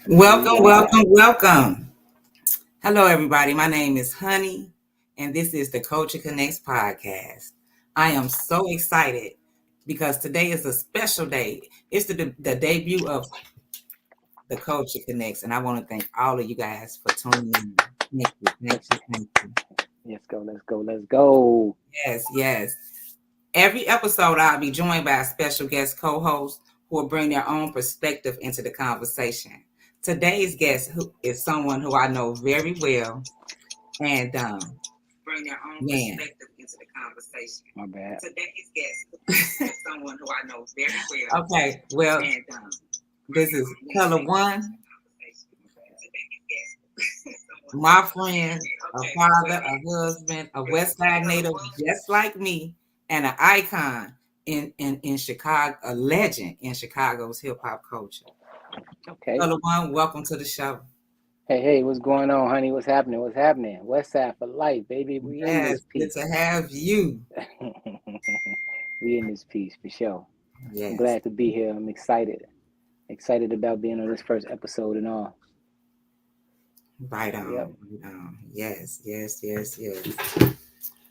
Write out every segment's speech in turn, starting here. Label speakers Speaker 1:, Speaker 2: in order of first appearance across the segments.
Speaker 1: Welcome, welcome, welcome. Hello, everybody. My name is Honey, and this is the Culture Connects podcast. I am so excited because today is a special day. It's the debut of the Culture Connects, and I want to thank all of you guys for tuning in. Thank you, thank you, thank you.
Speaker 2: Let's go.
Speaker 1: Yes. Every episode, I'll be joined by a special guest co-host who will bring their own perspective into the conversation. Today's guest is someone who I know very well, and bring their own perspective into the conversation.
Speaker 2: My bad.
Speaker 1: Today's guest is someone who I know very well. Okay, well, and this is Color One, my friend, a father, a husband, a West Side native just like me, and an icon in Chicago, a legend in Chicago's hip hop culture.
Speaker 2: Okay.
Speaker 1: Color One, welcome to the show.
Speaker 2: Hey, what's going on, honey? What's happening? West Side for life, baby. We in this piece.
Speaker 1: Good to have you.
Speaker 2: We in this piece for sure.
Speaker 1: Yes.
Speaker 2: I'm glad to be here. I'm excited about being on this first episode and all.
Speaker 1: Right on. Yep. Right on. Yes.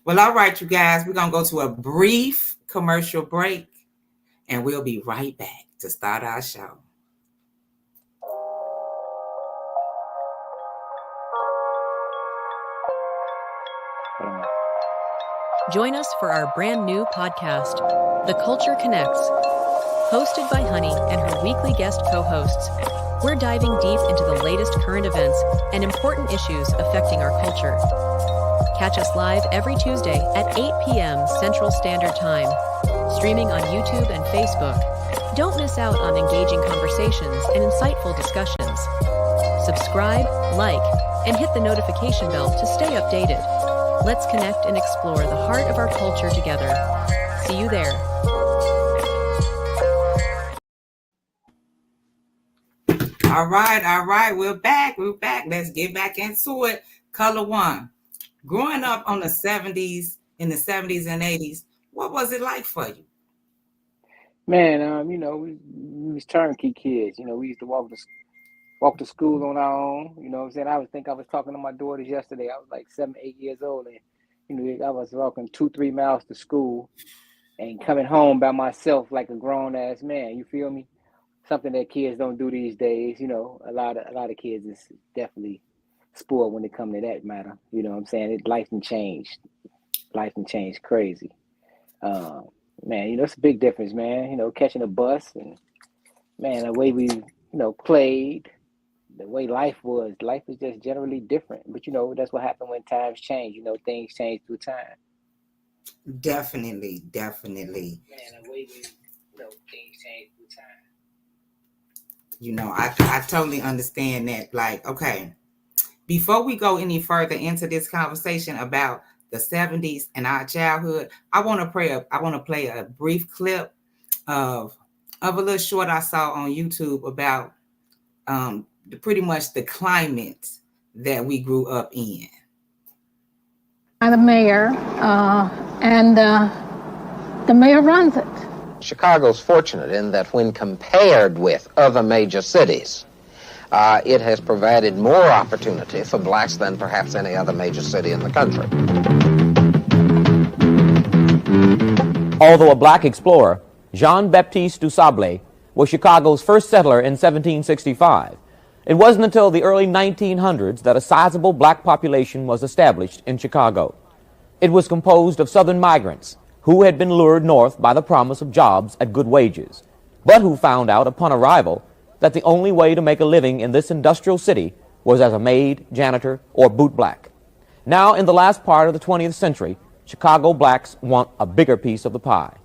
Speaker 1: Well, all right, you guys, we're going to go to a brief commercial break, and we'll be right back to start our show.
Speaker 3: Join us for our brand new podcast, The Culture Connects, hosted by Honey and her weekly guest co-hosts. We're diving deep into the latest current events and important issues affecting our culture. Catch us live every Tuesday at 8 p.m. Central Standard Time, streaming on YouTube and Facebook. Don't miss out on engaging conversations and insightful discussions. Subscribe, like, and hit the notification bell to stay updated. Let's connect and explore the heart of our culture together. See you there.
Speaker 1: All right. We're back. Let's get back into it. Color One. Growing up in the 70s and 80s, what was it like for you?
Speaker 2: Man, we was turnkey kids. We used to walk to school on our own. You know what I'm saying? I was talking to my daughters yesterday. I was like 7, 8 years old, and I was walking 2-3 miles to school and coming home by myself like a grown ass man. You feel me? Something that kids don't do these days. A lot of kids is definitely spoiled when it comes to that matter. You know what I'm saying? Life can change crazy. Man, it's a big difference, man. Catching a bus and, man, the way we, played, the way life is just generally different. But, that's what happened when times change. Things change through time.
Speaker 1: Definitely.
Speaker 2: Man, the way we, things change through time.
Speaker 1: I totally understand that. Like, okay, before we go any further into this conversation about the 70s and our childhood, I want to play a brief clip of a little short I saw on YouTube about pretty much the climate that we grew up in.
Speaker 4: I'm the mayor, and the mayor runs it.
Speaker 5: Chicago's fortunate in that when compared with other major cities, it has provided more opportunity for blacks than perhaps any other major city in the country.
Speaker 6: Although a black explorer, Jean-Baptiste du Sablé was Chicago's first settler in 1765. It wasn't until the early 1900s that a sizable black population was established in Chicago. It was composed of southern migrants who had been lured north by the promise of jobs at good wages, but who found out upon arrival that the only way to make a living in this industrial city was as a maid, janitor, or bootblack. Now, in the last part of the 20th century, Chicago blacks want a bigger piece of the pie.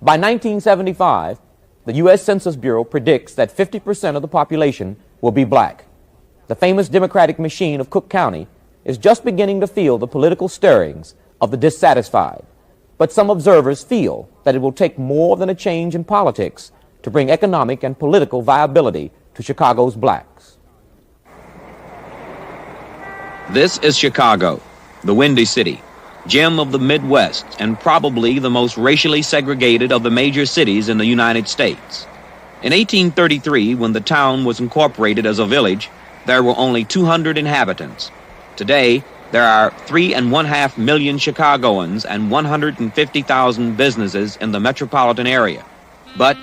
Speaker 6: By 1975, the U.S. Census Bureau predicts that 50% of the population will be black. The famous Democratic machine of Cook County is just beginning to feel the political stirrings of the dissatisfied. But some observers feel that it will take more than a change in politics to bring economic and political viability to Chicago's blacks.
Speaker 7: This is Chicago, the Windy City, gem of the Midwest and probably the most racially segregated of the major cities in the United States. In 1833, when the town was incorporated as a village, there were only 200 inhabitants. Today, there are 3.5 million Chicagoans and 150,000 businesses in the metropolitan area. But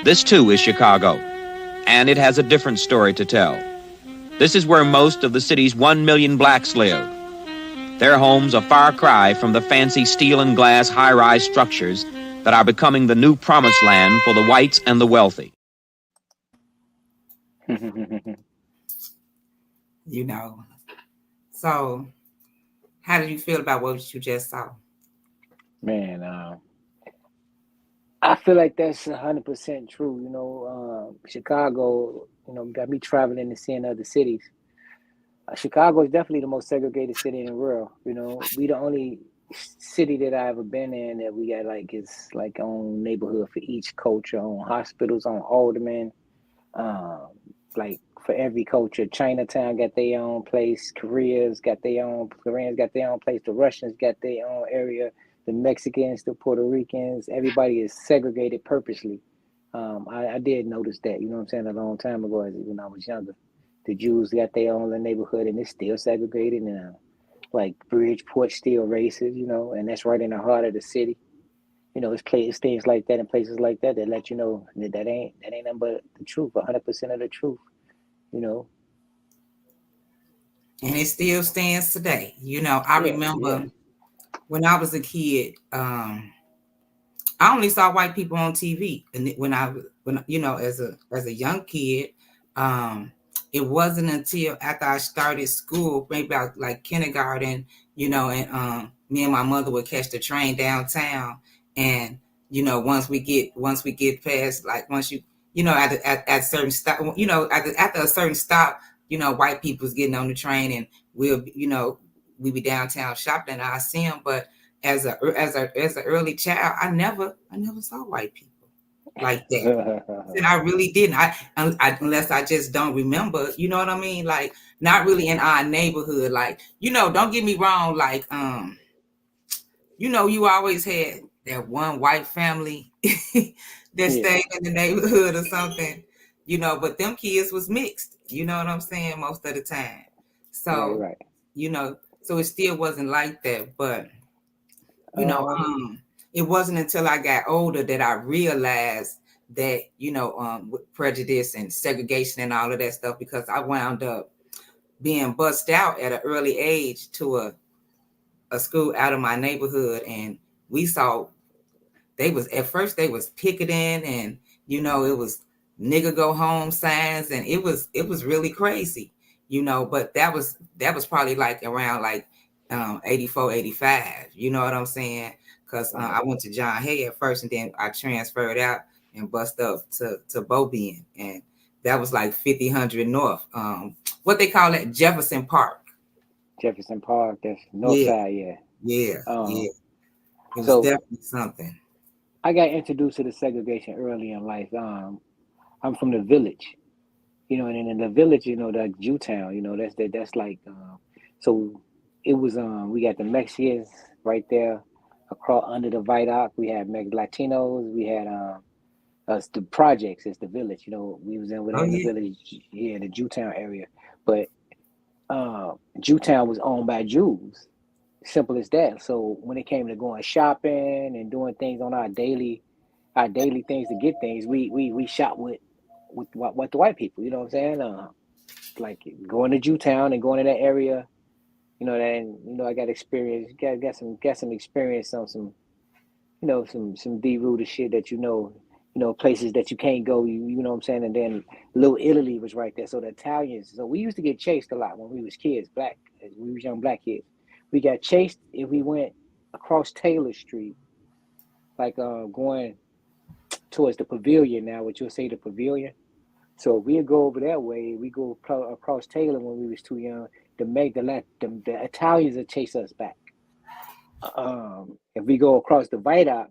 Speaker 7: this too is Chicago, and it has a different story to tell. This is where most of the city's 1 million blacks live. Their homes a far cry from the fancy steel and glass high-rise structures that are becoming the new promised land for the whites and the wealthy.
Speaker 1: You know. So, how did you feel about what you just saw?
Speaker 2: Man, I feel like that's 100% true. Chicago, got me traveling and seeing other cities. Chicago is definitely the most segregated city in the world. We the only city that I ever been in that we got is own neighborhood for each culture, on hospitals, on aldermen, for every culture. Chinatown got their own place. Koreans got their own place. The Russians got their own area. The Mexicans, the Puerto Ricans, everybody is segregated purposely. I did notice that, a long time ago when I was younger. The Jews got their own little neighborhood and it's still segregated now. Bridgeport still racist, and that's right in the heart of the city. It's things like that and places like that that let you know that ain't nothing but the truth, 100% of the truth,
Speaker 1: And it still stands today. I remember when I was a kid, I only saw white people on TV, and when as a young kid, it wasn't until after I started school, maybe about kindergarten, and me and my mother would catch the train downtown, and once we get past once at certain stop, after a certain stop, white people's getting on the train, and we be downtown shopping, and I see them, but as an early child, I never saw white people like that. And I really didn't. I unless I just don't remember. You know what I mean? Not really in our neighborhood. Don't get me wrong. You always had that one white family that stayed in the neighborhood or something. But them kids was mixed. You know what I'm saying? Most of the time. So
Speaker 2: right.
Speaker 1: So it still wasn't like that, but it wasn't until I got older that I realized that, with prejudice and segregation and all of that stuff, because I wound up being bussed out at an early age to a school out of my neighborhood. And we saw they was picketing, and, it was nigga go home signs, and it was really crazy, but that was probably around 84, 85, you know what I'm saying? Because I went to John Hay at first, and then I transferred out and bust up to Bobian, and that was 5000 North. What they call it, Jefferson Park.
Speaker 2: Jefferson Park, that's north side,
Speaker 1: yeah. It was definitely something.
Speaker 2: I got introduced to the segregation early in life. I'm from the village, and in the village, that Jewtown, so it was we got the Mexicans right there across under the viaduct. We had Latinos. We had us the projects. It's the village. We was in the village, the Jewtown area. But Jewtown was owned by Jews. Simple as that. So when it came to going shopping and doing things on our daily things to get things, we shop with the white people. You know what I'm saying? Going to Jewtown and going to that area. I got experience, got some experience on some, some deep-rooted shit that places that you can't go, you know what I'm saying? And then Little Italy was right there. So the Italians, so we used to get chased a lot when we was kids, we was young black kids. We got chased if we went across Taylor Street, going towards the Pavilion now, which you'll say the Pavilion. So if we go over that way, we go across Taylor when we was too young. The Italians would chase us back. If we go across the viaduct,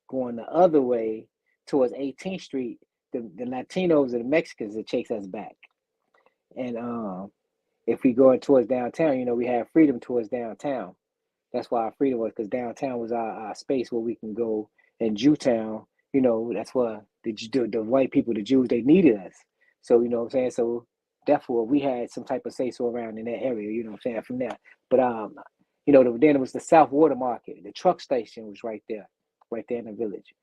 Speaker 2: going the other way towards 18th Street, the Latinos and the Mexicans would chase us back. And if we go towards downtown, we have freedom towards downtown. That's why our freedom was, because downtown was our space where we can go. And Jewtown you know, that's what the white people, the Jews, they needed us. So, you know what I'm saying? So therefore we had some type of say so around in that area, you know what I'm saying, from there. But you know, then it was the South Water Market. The truck station was right there in the village.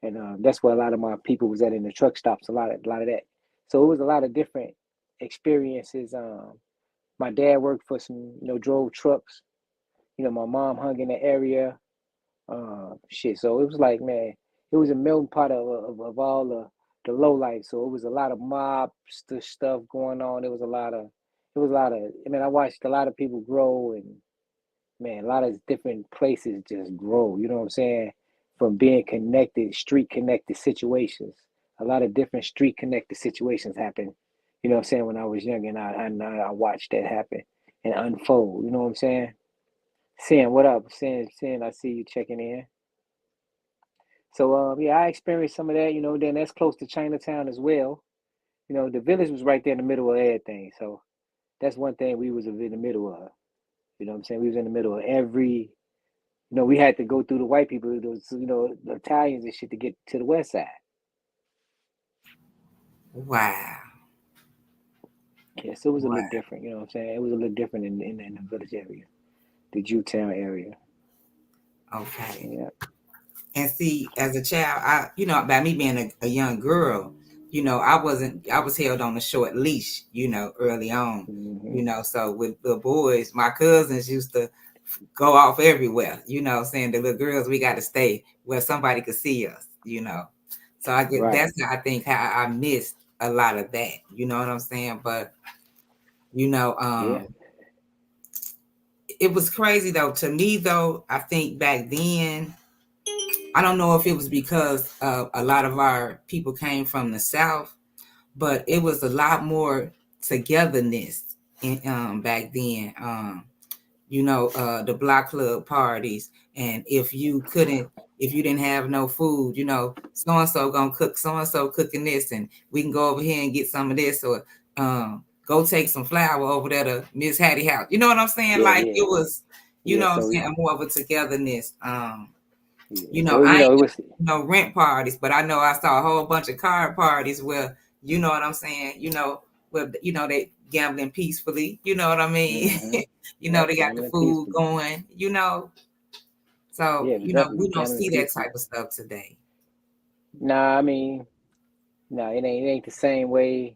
Speaker 2: And that's where a lot of my people was at, in the truck stops, a lot of that. So it was a lot of different experiences. My dad worked for some, you know, drove trucks. You know, my mom hung in the area. Shit. So it was like, man, it was a melting pot of all the low life. So it was a lot of mobster stuff going on. It was a lot of, I mean, I watched a lot of people grow, and man, a lot of different places just grow. You know what I'm saying? From being connected, street connected situations. A lot of different street connected situations happen. You know what I'm saying? When I was young, and I watched that happen and unfold. You know what I'm saying? Sin, what up? Sin, I see you checking in. So yeah, I experienced some of that, you know, then that's close to Chinatown as well. You know, the village was right there in the middle of everything. So that's one thing we was in the middle of. You know what I'm saying? We was in the middle of every, you know, we had to go through the white people, those, you know, the Italians and shit to get to the west side.
Speaker 1: Wow.
Speaker 2: Yes, it was a
Speaker 1: Wow.
Speaker 2: little different, you know what I'm saying? It was a little different in the village area, the Jewtown area.
Speaker 1: Okay.
Speaker 2: Yeah.
Speaker 1: And see, as a child, I, you know, by me being a young girl, you know, I was held on a short leash, you know, early on,
Speaker 2: Mm-hmm.
Speaker 1: you know, so with the boys, my cousins used to go off everywhere, you know, saying the little girls, we got to stay where somebody could see us, you know. So I get,
Speaker 2: Right.
Speaker 1: that's how I think how I missed a lot of that, you know what I'm saying? But, you know,
Speaker 2: Yeah.
Speaker 1: it was crazy though. To me though, I think back then, I don't know if it was because a lot of our people came from the South, but it was a lot more togetherness back then. You know, the block club parties. And if you didn't have no food, you know, so and so gonna cook, so and so cooking this, and we can go over here and get some of this, or go take some flour over there to Miss Hattie house. You know what I'm saying?
Speaker 2: Yeah,
Speaker 1: Like
Speaker 2: yeah.
Speaker 1: it was, you
Speaker 2: Yeah.
Speaker 1: know what I'm
Speaker 2: So
Speaker 1: saying, more of a togetherness.
Speaker 2: yeah.
Speaker 1: You know,
Speaker 2: So, you
Speaker 1: I ain't
Speaker 2: know, it was
Speaker 1: no rent parties, but I know I saw a whole bunch of card parties where, you know what I'm saying, you know, where, you know, they gambling peacefully, you know what I mean?
Speaker 2: mm-hmm.
Speaker 1: You know,
Speaker 2: Yep,
Speaker 1: they got the
Speaker 2: gambling
Speaker 1: food
Speaker 2: peacefully.
Speaker 1: going, you know. So,
Speaker 2: Yeah, it was
Speaker 1: you know, we
Speaker 2: definitely
Speaker 1: don't
Speaker 2: gambling
Speaker 1: see that
Speaker 2: peacefully.
Speaker 1: type of stuff today.
Speaker 2: Nah, I mean, no, it ain't the same way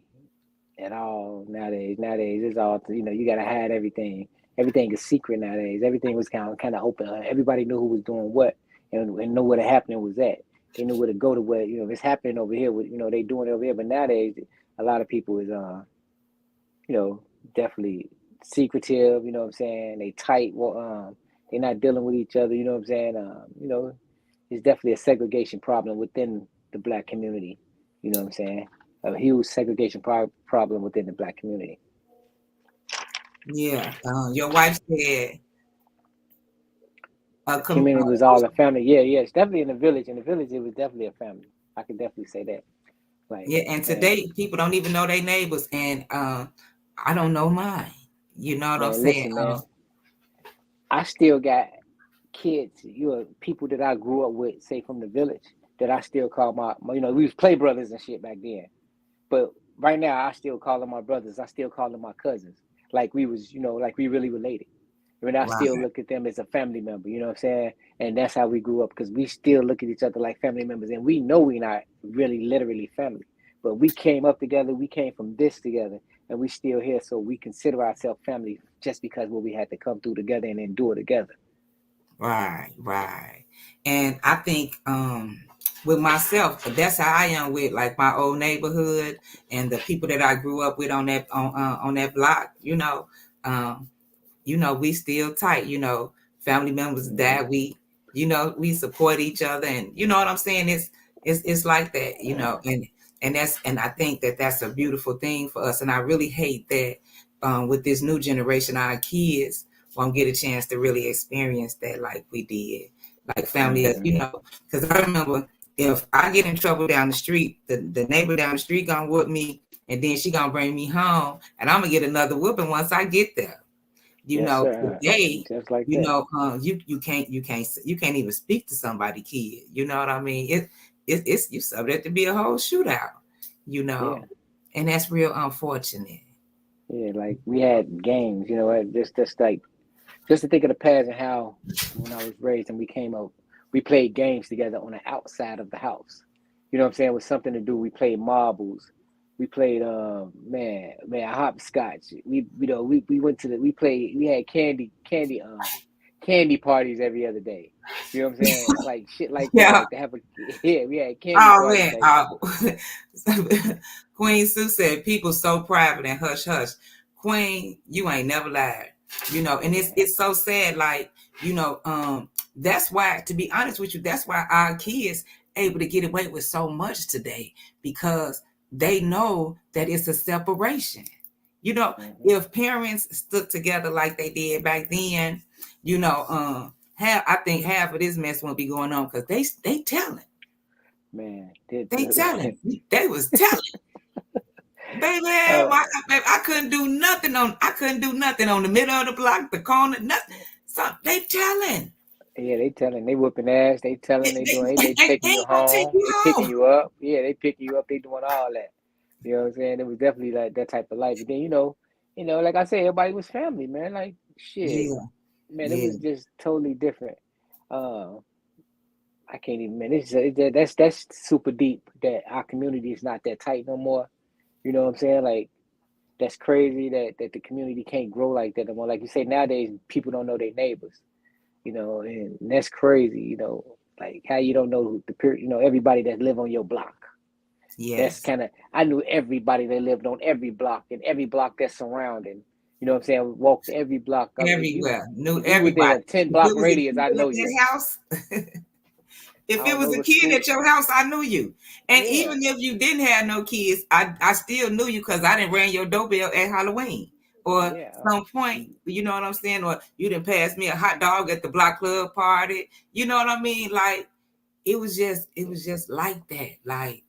Speaker 2: at all nowadays. Nowadays, it's all, you know, you gotta hide everything. Everything is secret nowadays. Everything was kind of open. Everybody knew who was doing what, and know where the happening was at. They knew where to go to, where, you know, if it's happening over here. You know, they doing it over here. But nowadays, a lot of people is you know, definitely secretive. You know what I'm saying? They tight. Well, they're not dealing with each other. You know what I'm saying? You know, it's definitely a segregation problem within the black community. You know what I'm saying? A huge segregation problem within the black community.
Speaker 1: Yeah. Your wife said
Speaker 2: The community was all a family. Yeah, yeah. It's definitely in the village. In the village, it was definitely a family. I could definitely say that. Like,
Speaker 1: yeah, and
Speaker 2: man,
Speaker 1: today people don't even know their neighbors, and I don't know mine. You know what I'm
Speaker 2: man,
Speaker 1: saying?
Speaker 2: listen, man. I still got kids, you know, people that I grew up with, say from the village, that I still call you know, we was play brothers and shit back then. But right now, I still call them my brothers. I still call them my cousins. Like we was, you know, like we really related. I mean, I
Speaker 1: Right,
Speaker 2: still look at them as a family member, you know what I'm saying? And that's how we grew up, because we still look at each other like family members. And we know we're not really literally family. But we came up together, we came from this together, and we still here. So we consider ourselves family just because what we had to come through together and endure together.
Speaker 1: right. And I think with myself, that's how I am with like my old neighborhood and the people that I grew up with on that block. Um, you know, we still tight. You know, family members
Speaker 2: Mm-hmm.
Speaker 1: die. You know, we support each other, and you know what I'm saying. It's like that. You know, and I think that that's a beautiful thing for us. And I really hate that with this new generation, our kids won't get a chance to really experience that like we did, like family.
Speaker 2: Mm-hmm.
Speaker 1: You know, because I remember if I get in trouble down the street, the neighbor down the street gonna whoop me, and then she gonna bring me home, and I'm gonna get another whooping once I get there. You
Speaker 2: Yes,
Speaker 1: know,
Speaker 2: sir.
Speaker 1: today,
Speaker 2: Just like
Speaker 1: you
Speaker 2: that.
Speaker 1: know, you can't even speak to somebody kid. You know what I mean? it's you subject to be a whole shootout, you know,
Speaker 2: Yeah.
Speaker 1: and that's real unfortunate.
Speaker 2: Yeah, like we had games, just like just to think of the past and how when I was raised and we came up, we played games together on the outside of the house. You know what I'm saying? With something to do. We played marbles. We played hopscotch. We went to we had candy parties every other day. You know what I'm saying? Like shit like that.
Speaker 1: Yeah.
Speaker 2: Like to have a yeah, we had candy
Speaker 1: Oh
Speaker 2: parties
Speaker 1: man.
Speaker 2: like
Speaker 1: Queen Sue said people so private and hush hush. Queen, you ain't never lied. You know, and
Speaker 2: man,
Speaker 1: it's so sad, like, you know, that's why, to be honest with you, that's why our kids able to get away with so much today, because they know that it's a separation. You know,
Speaker 2: mhm.
Speaker 1: if parents stuck together like they did back then, you know, I think half of this mess won't be going on because they telling.
Speaker 2: Man,
Speaker 1: They telling. They was telling. Baby,
Speaker 2: uh,
Speaker 1: I couldn't do nothing on the middle of the block, the corner, nothing. So they telling.
Speaker 2: yeah, they telling, they whooping ass, they telling, they doing, they
Speaker 1: They
Speaker 2: taking you
Speaker 1: ain't gonna take
Speaker 2: home,
Speaker 1: you
Speaker 2: they picking
Speaker 1: home.
Speaker 2: you up. Yeah, they picking you up, they doing all that. You know what I'm saying? It was definitely like that type of life. But then, like I said, everybody was family, man. Like shit,
Speaker 1: Yeah,
Speaker 2: man, it
Speaker 1: yeah,
Speaker 2: was just totally different. Uh, I can't even, man. That's super deep. That our community is not that tight no more. You know what I'm saying? Like that's crazy that the community can't grow like that no more. Like you say, nowadays people don't know their neighbors. And that's crazy. Like how you don't know everybody that live on your block. That's
Speaker 1: yes.
Speaker 2: kind of I knew everybody that lived on every block and every block that's surrounding. You know what I'm saying? Walked every block. I mean,
Speaker 1: Everywhere. Knew
Speaker 2: if you within
Speaker 1: everybody.
Speaker 2: a 10
Speaker 1: If it
Speaker 2: block
Speaker 1: was a
Speaker 2: radius, I
Speaker 1: kid
Speaker 2: know
Speaker 1: at
Speaker 2: you.
Speaker 1: that house,
Speaker 2: I
Speaker 1: if it
Speaker 2: don't
Speaker 1: was
Speaker 2: know
Speaker 1: a
Speaker 2: what
Speaker 1: kid
Speaker 2: school.
Speaker 1: at your house, I knew you. And
Speaker 2: Yeah,
Speaker 1: even if you didn't have no kids, I still knew you because I didn't ring your doorbell at Halloween. Or
Speaker 2: yeah.
Speaker 1: some point, you know what I'm saying? Or you didn't pass me a hot dog at the block club party. You know what I mean? Like it was just like that. Like,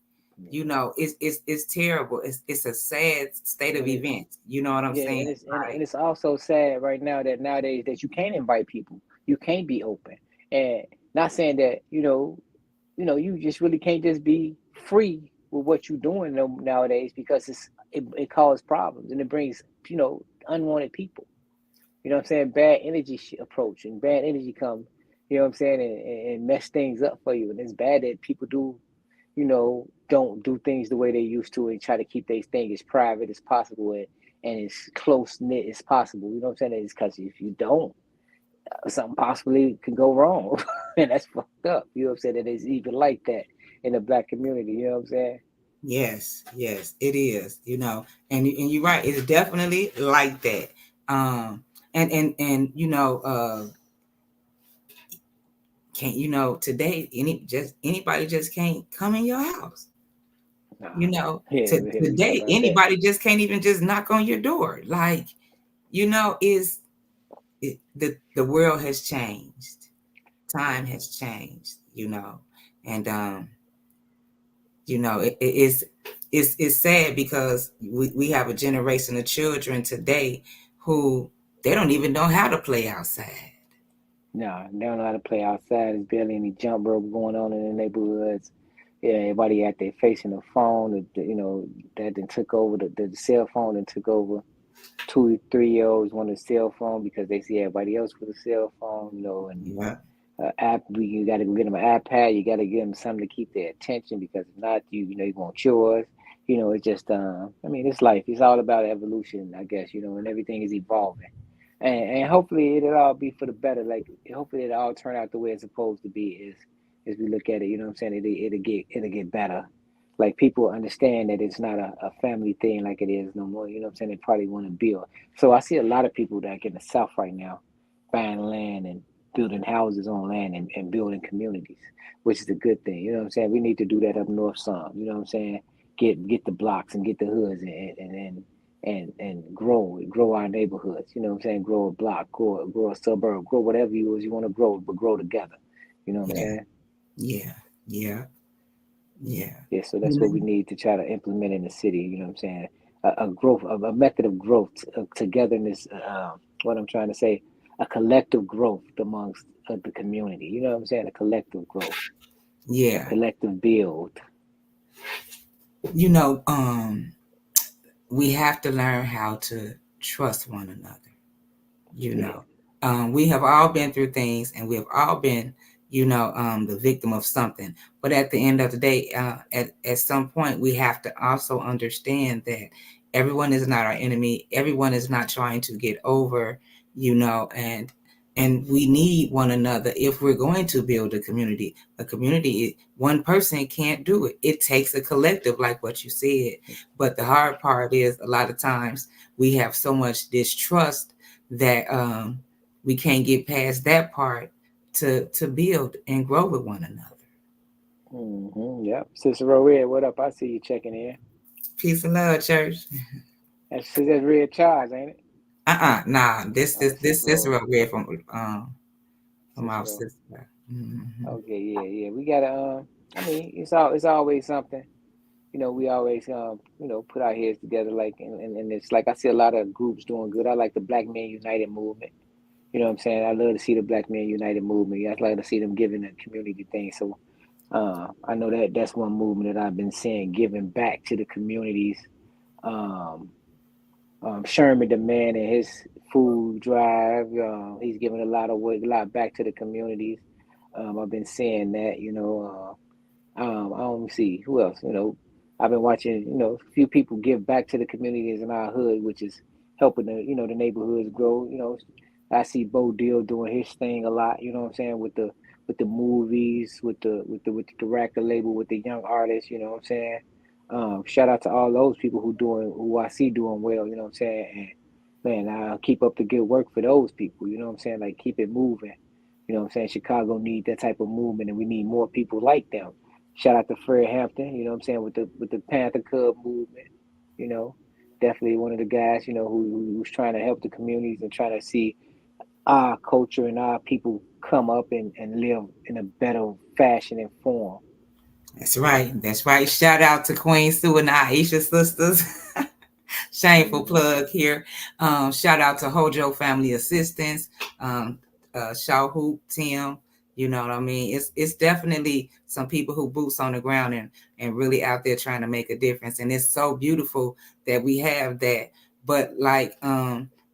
Speaker 1: you know, it's terrible. It's a sad state of
Speaker 2: And it,
Speaker 1: events. You know what I'm
Speaker 2: yeah,
Speaker 1: saying?
Speaker 2: and
Speaker 1: Like,
Speaker 2: it's also sad right now that nowadays that you can't invite people. You can't be open. And not saying that, you just really can't just be free with what you're doing nowadays because it causes problems and it brings, unwanted people. You know what I'm saying? Bad energy approach and bad energy come, you know what I'm saying, and mess things up for you. And it's bad that people don't do things the way they used to and try to keep their thing as private as possible and as close knit as possible. You know what I'm saying? It's because if you don't, something possibly can go wrong. And that's fucked up. You know what I'm saying? That it's even like that in the black community. You know what I'm saying?
Speaker 1: yes, yes, it is, you know, and you're right, it's definitely like that. And can't, today anybody just can't come in your house.
Speaker 2: Nah, man. Yeah, yeah, we talk
Speaker 1: Today
Speaker 2: about that.
Speaker 1: anybody just can't even just knock on your door. Like, is the world has changed. Time has changed, and it's sad because we have a generation of children today who they don't even know how to play outside.
Speaker 2: Nah, they don't know how to play outside. There's barely any jump rope going on in the neighborhoods. Yeah, everybody out there facing the phone. That then took over the cell phone and took over. 2, 3 year olds want a cell phone because they see everybody else with a cell phone, and
Speaker 1: Yeah,
Speaker 2: app. You got to get them an iPad. You got to give them something to keep their attention because if not, you want yours. It's just. I mean, it's life. It's all about evolution, I guess. And everything is evolving, and hopefully it'll all be for the better. Like hopefully it'll all turn out the way it's supposed to be. As we look at it, you know what I'm saying? It'll get better. Like people understand that it's not a family thing like it is no more. You know what I'm saying? They probably want to build. So I see a lot of people that get in the South right now buying land and building houses on land and building communities, which is a good thing. You know what I'm saying? We need to do that up north some. You know what I'm saying? Get the blocks and get the hoods and grow our neighborhoods. You know what I'm saying? Grow a block, grow a suburb, grow whatever you want to grow, but grow together. You know what I'm
Speaker 1: yeah,
Speaker 2: saying?
Speaker 1: yeah, yeah, yeah.
Speaker 2: Yeah, so
Speaker 1: You
Speaker 2: that's what we
Speaker 1: know,
Speaker 2: need to try to implement in the city. You know what I'm saying? A growth, a method of growth, of togetherness. What I'm trying to say, a collective growth amongst the community. You know what I'm saying? A collective growth.
Speaker 1: Yeah.
Speaker 2: collective build.
Speaker 1: You know, we have to learn how to trust one another. You know, we have all been through things, and we have all been, the victim of something. But at the end of the day, at some point, we have to also understand that everyone is not our enemy. Everyone is not trying to get over, and we need one another if we're going to build a community. A community, one person can't do it. It takes a collective, like what you said. But the hard part is a lot of times we have so much distrust that we can't get past that part to build and grow with one another.
Speaker 2: Yep. Sister Red, what up? I see you checking in.
Speaker 1: Peace and love, church.
Speaker 2: That's Red Charles, ain't it?
Speaker 1: Nah. This is Red from our
Speaker 2: Sister.
Speaker 1: sister. Mm-hmm.
Speaker 2: Okay, yeah. We gotta I mean, it's always something. We always put our heads together, like, and it's like I see a lot of groups doing good. I like the Black Men United movement. You know what I'm saying? I love to see the Black Men United movement. I like to see them giving a community thing. So I know that's one movement that I've been seeing, giving back to the communities. Sherman the man and his food drive, he's giving a lot back to the communities. I've been seeing that. I don't see who else. I've been watching. A few people give back to the communities in our hood, which is helping the neighborhoods grow. I see Bo Deal doing his thing a lot. You know what I'm saying, with the movies, with the record label, with the young artists. You know what I'm saying. Shout out to all those people who I see doing well. You know what I'm saying. And man, I'll keep up the good work for those people. You know what I'm saying. Like, keep it moving. You know what I'm saying. Chicago needs that type of movement, and we need more people like them. Shout out to Fred Hampton. You know what I'm saying, with the Panther Cub movement. Definitely one of the guys. Who's trying to help the communities and trying to see our culture and our people come up and live in a better fashion and form.
Speaker 1: That's right. Shout out to Queen Sue and Aisha sisters. Shameful plug here. Shout out to Hojo Family Assistance, Shaw Hoop, Tim. You know what I mean? It's definitely some people who boots on the ground and really out there trying to make a difference. And it's so beautiful that we have that. But like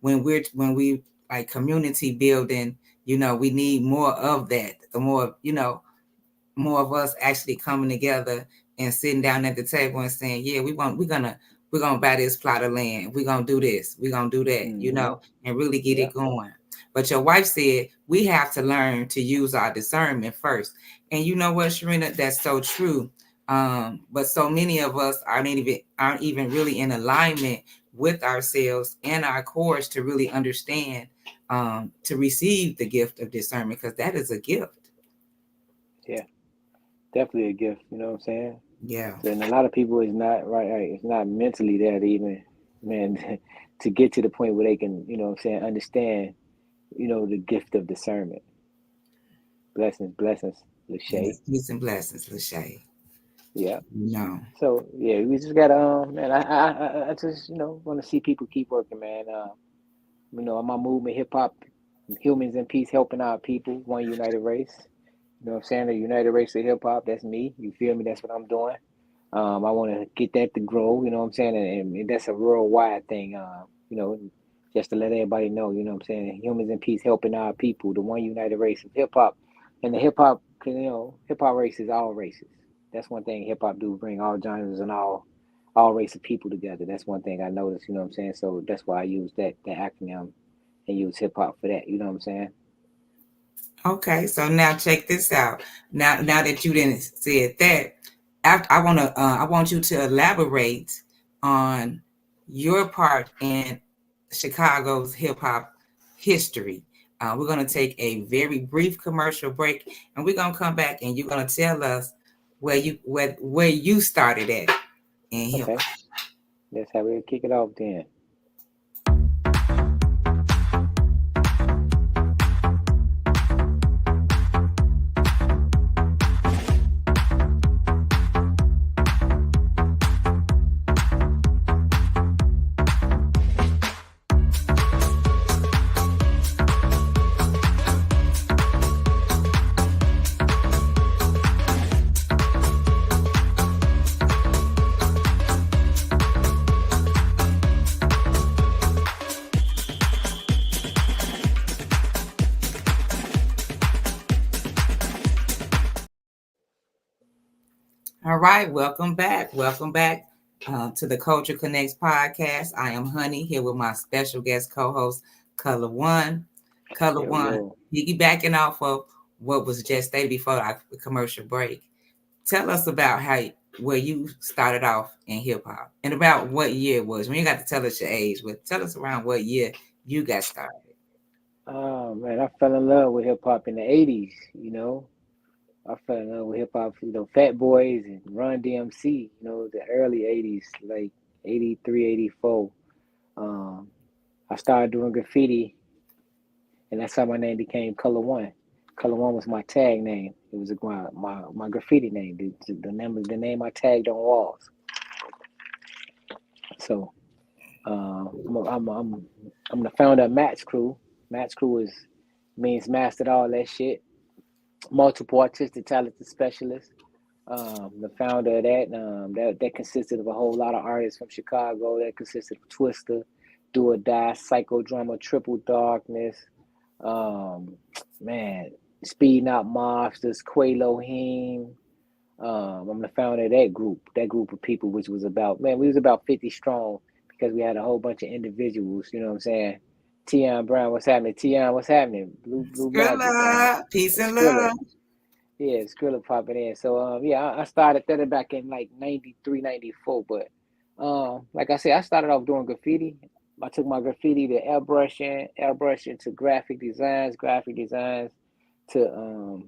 Speaker 1: when we like community building, we need more of that. The more, more of us actually coming together and sitting down at the table and saying, yeah, we're gonna buy this plot of land. We're gonna do this. We're gonna do that, and really get it going. But your wife said we have to learn to use our discernment first. And you know what, Sharina, that's so true. But so many of us aren't even really in alignment with ourselves and our cores to really understand, to receive the gift of discernment, because that is a gift.
Speaker 2: Yeah. Definitely a gift, you know what I'm saying?
Speaker 1: Yeah.
Speaker 2: And a lot of people is not right. It's not mentally there to even, man, to get to the point where they can, understand, the gift of discernment. Blessings, Lachey.
Speaker 1: Peace and blessings, Lachey.
Speaker 2: Yeah.
Speaker 1: No.
Speaker 2: So yeah, we just gotta, man. I just want to see people keep working, man. My movement, hip hop, humans in peace, helping our people, one united race. You know what I'm saying? The United Race of Hip Hop, that's me. You feel me? That's what I'm doing. I want to get that to grow, you know what I'm saying? And that's a worldwide thing, just to let everybody know, you know what I'm saying? Humans in peace, helping our people, the one united race of hip hop. And the hip hop race is all races. That's one thing hip hop do, bring all genres and all race of people together. That's one thing I noticed, you know what I'm saying? So that's why I use that acronym and use hip hop for that, you know what I'm saying?
Speaker 1: Okay, so now check this out. Now that you didn't say that, I want you to elaborate on your part in Chicago's hip hop history. We're going to take a very brief commercial break, and we're going to come back, and you're going to tell us where you started at in hip hop.
Speaker 2: Okay. That's how we'll kick it off then.
Speaker 1: All right, welcome back. Welcome back to the Culture Connects podcast. I am Honey here with my special guest co-host, Color One. Color
Speaker 2: Yo,
Speaker 1: One,
Speaker 2: yo.
Speaker 1: piggybacking off of what was just stated before our commercial break. Tell us about where you started off in hip hop and about what year it was. When you got to tell us your age, but tell us around what year you got started.
Speaker 2: Oh man, I fell in love with hip hop in the '80s. I fell in love with hip hop. Fat Boys and Run DMC. The early '80s, like '83, '84. Um, I started doing graffiti, and that's how my name became Color One. Color One was my tag name. It was my graffiti name. The name I tagged on walls. So I'm the founder of Matt's Crew. Matt's Crew means mastered all that shit. Multiple artistic talented specialists. The founder of that consisted of a whole lot of artists from Chicago. That consisted of Twister, Do or Die, Psychodrama, Triple Darkness, man, Speeding Out Monsters, Quelo Heem. I'm the founder of that group of people, which was we was about 50 strong because we had a whole bunch of individuals, you know what I'm saying? Tion Brown, what's happening? Tion, what's happening? Blue Magic,
Speaker 1: Skrilla, peace and
Speaker 2: Skrilla.
Speaker 1: love.
Speaker 2: Yeah, Skrilla popping in. So yeah, I started that back in like 93, 94. But like I said, I started off doing graffiti. I took my graffiti to airbrushing to graphic designs to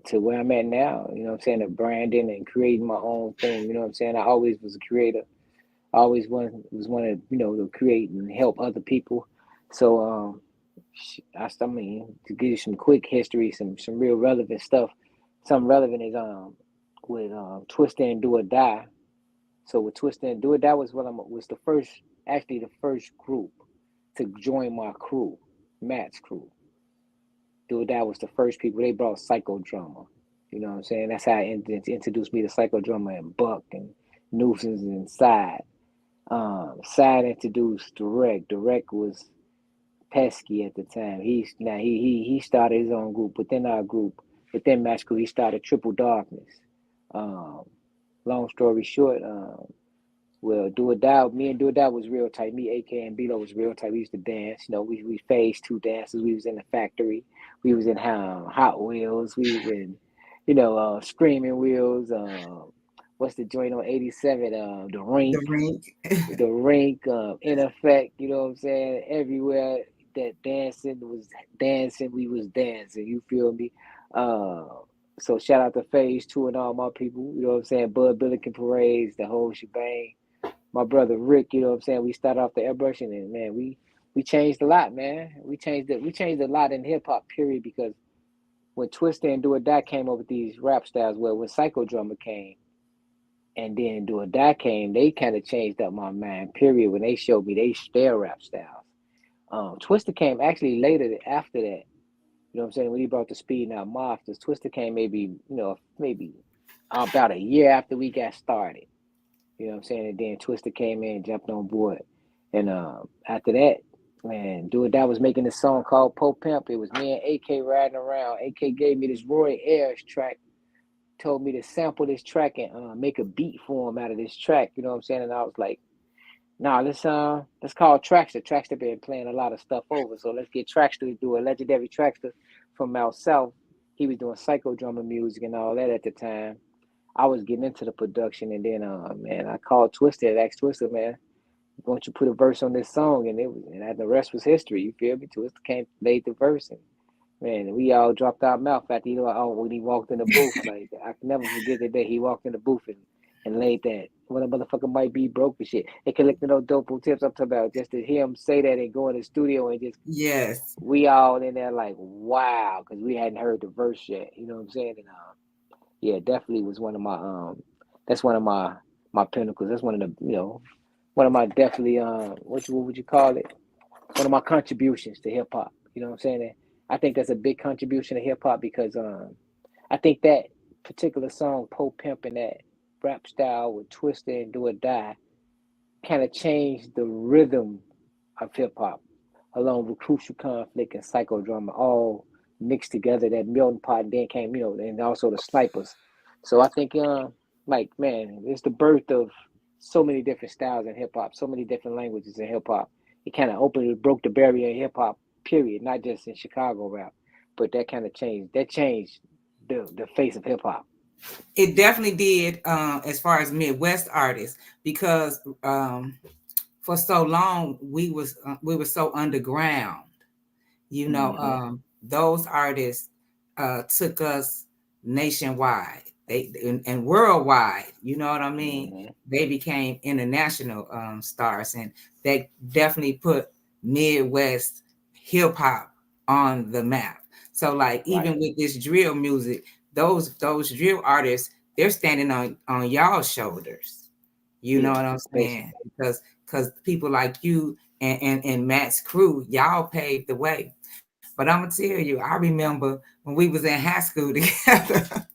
Speaker 2: to where I'm at now, you know what I'm saying, the branding and creating my own thing, you know what I'm saying? I always was a creator. I always wanted, to create and help other people. So I mean, to give you some quick history, some real relevant stuff. Something relevant is with Twist and Do or Die. So with Twist and Do or Die was the first group to join my crew, Matt's crew. Do or Die was the first people. They brought Psychodrama. You know what I'm saying? That's how it introduced me to Psychodrama and Buck and Nuisance and Side. Side introduced Direct. Direct was Pesky at the time. He started his own group within our group, within Match Crew. He started Triple Darkness. Um, Long story short, well, Do or Die, me and Do or Die was real tight. Me, AK, and Bilo was real tight. We used to dance. We phased two dances. We was in the factory. We was in Hot Wheels. We was in, Screaming Wheels. What's the joint on 87? The
Speaker 1: The
Speaker 2: Rink.
Speaker 1: rink.
Speaker 2: The Rink. In Effect. You know what I'm saying? Everywhere that dancing was dancing, we was dancing. You feel me? Uh, so shout out to Phase 2 and all my people. You know what I'm saying? Bud Billiken Parades, the whole shebang. My brother Rick, you know what I'm saying? We started off the airbrushing and man, we changed a lot, man. We changed a lot in hip hop, period, because when Twista and Do or Die came up with these rap styles, well, when Psychodrama came and then Do or Die came, they kind of changed up my mind, period, when they showed me their rap styles. Twista came actually later after that. You know what I'm saying? When he brought the Speed Out Monsters, Twista came maybe about a year after we got started. You know what I'm saying? And then Twister came in and jumped on board. And after that, man, Do or Die was making this song called Po Pimp. It was me and AK riding around. AK gave me this Roy Ayers track, told me to sample this track and make a beat for him out of this track. You know what I'm saying? And I was like, nah, let's call Traxter. Traxter been playing a lot of stuff over. So let's get Traxter to do a legendary Traxter from out south. He was doing psychodrama music and all that at the time. I was getting into the production, and then man, I called Twister and asked Twister, man, why don't you put a verse on this song? And the rest was history. You feel me? Twister came, laid the verse, and man, we all dropped our mouth after when he walked in the booth. Like I can never forget the day he walked in the booth and laid that. When a motherfucker might be broke and shit, they collected those dope tips I'm talking about. Just to hear him say that and go in the studio and just
Speaker 1: Yes.
Speaker 2: we all in there like wow, because we hadn't heard the verse yet. You know what I'm saying? And yeah, definitely was one of my that's one of my pinnacles. That's one of the one of my definitely what would you call it? One of my contributions to hip hop. You know what I'm saying? And I think that's a big contribution to hip hop because I think that particular song, Po Pimp, and that rap style with Twister and Do or Die kind of changed the rhythm of hip hop, along with Crucial Conflict and Psychodrama, all mixed together. That melting pot then came, and also the Snipers. So I think, like, man, it's the birth of so many different styles in hip hop, so many different languages in hip hop. It kind of broke the barrier in hip hop, period, not just in Chicago rap, but that kind of changed. That changed the face of hip hop.
Speaker 1: It definitely did, as far as Midwest artists, because for so long we were so underground. Those artists took us nationwide, and worldwide. You know what I mean?
Speaker 2: Mm-hmm.
Speaker 1: They became international stars, and they definitely put Midwest hip hop on the map. So, like,
Speaker 2: Right.
Speaker 1: even with this drill music, those drill artists, they're standing on y'all's shoulders. You know
Speaker 2: Yeah,
Speaker 1: what I'm saying?
Speaker 2: basically.
Speaker 1: Because people like you and Matt's crew, y'all paved the way. But I'm gonna tell you, I remember when we was in high school together,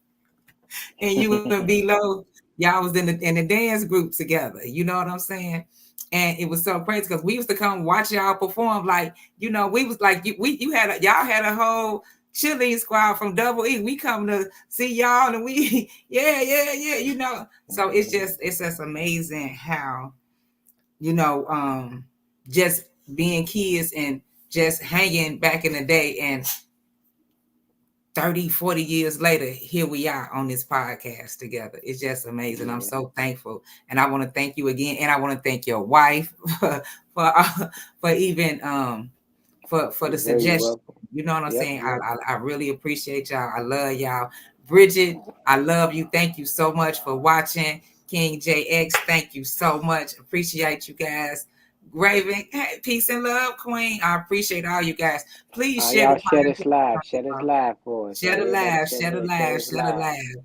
Speaker 1: and you and B-Lo, y'all was in the dance group together. You know what I'm saying? And it was so crazy because we used to come watch y'all perform. Like, we was like y'all had a whole cheerleading squad from Double E. We come to see y'all, and we yeah. So it's just amazing how just being kids and just hanging back in the day, and 30, 40 years later, here we are on this podcast together. It's just amazing. I'm so thankful. And I want to thank you again. And I want to thank your wife for even for the
Speaker 2: You're very
Speaker 1: suggestion.
Speaker 2: welcome.
Speaker 1: You know what I'm
Speaker 2: Yep.
Speaker 1: saying? I really appreciate y'all. I love y'all. Bridget, I love you. Thank you so much for watching. King JX, thank you so much. Appreciate you guys. Raven, hey, peace and love, Queen. I appreciate all you guys. Please share the
Speaker 2: Y'all share this
Speaker 1: podcast.
Speaker 2: live. Share this live for us.
Speaker 1: Share the
Speaker 2: Everybody
Speaker 1: live, share the
Speaker 2: share
Speaker 1: live,
Speaker 2: this
Speaker 1: share the
Speaker 2: live.
Speaker 1: live.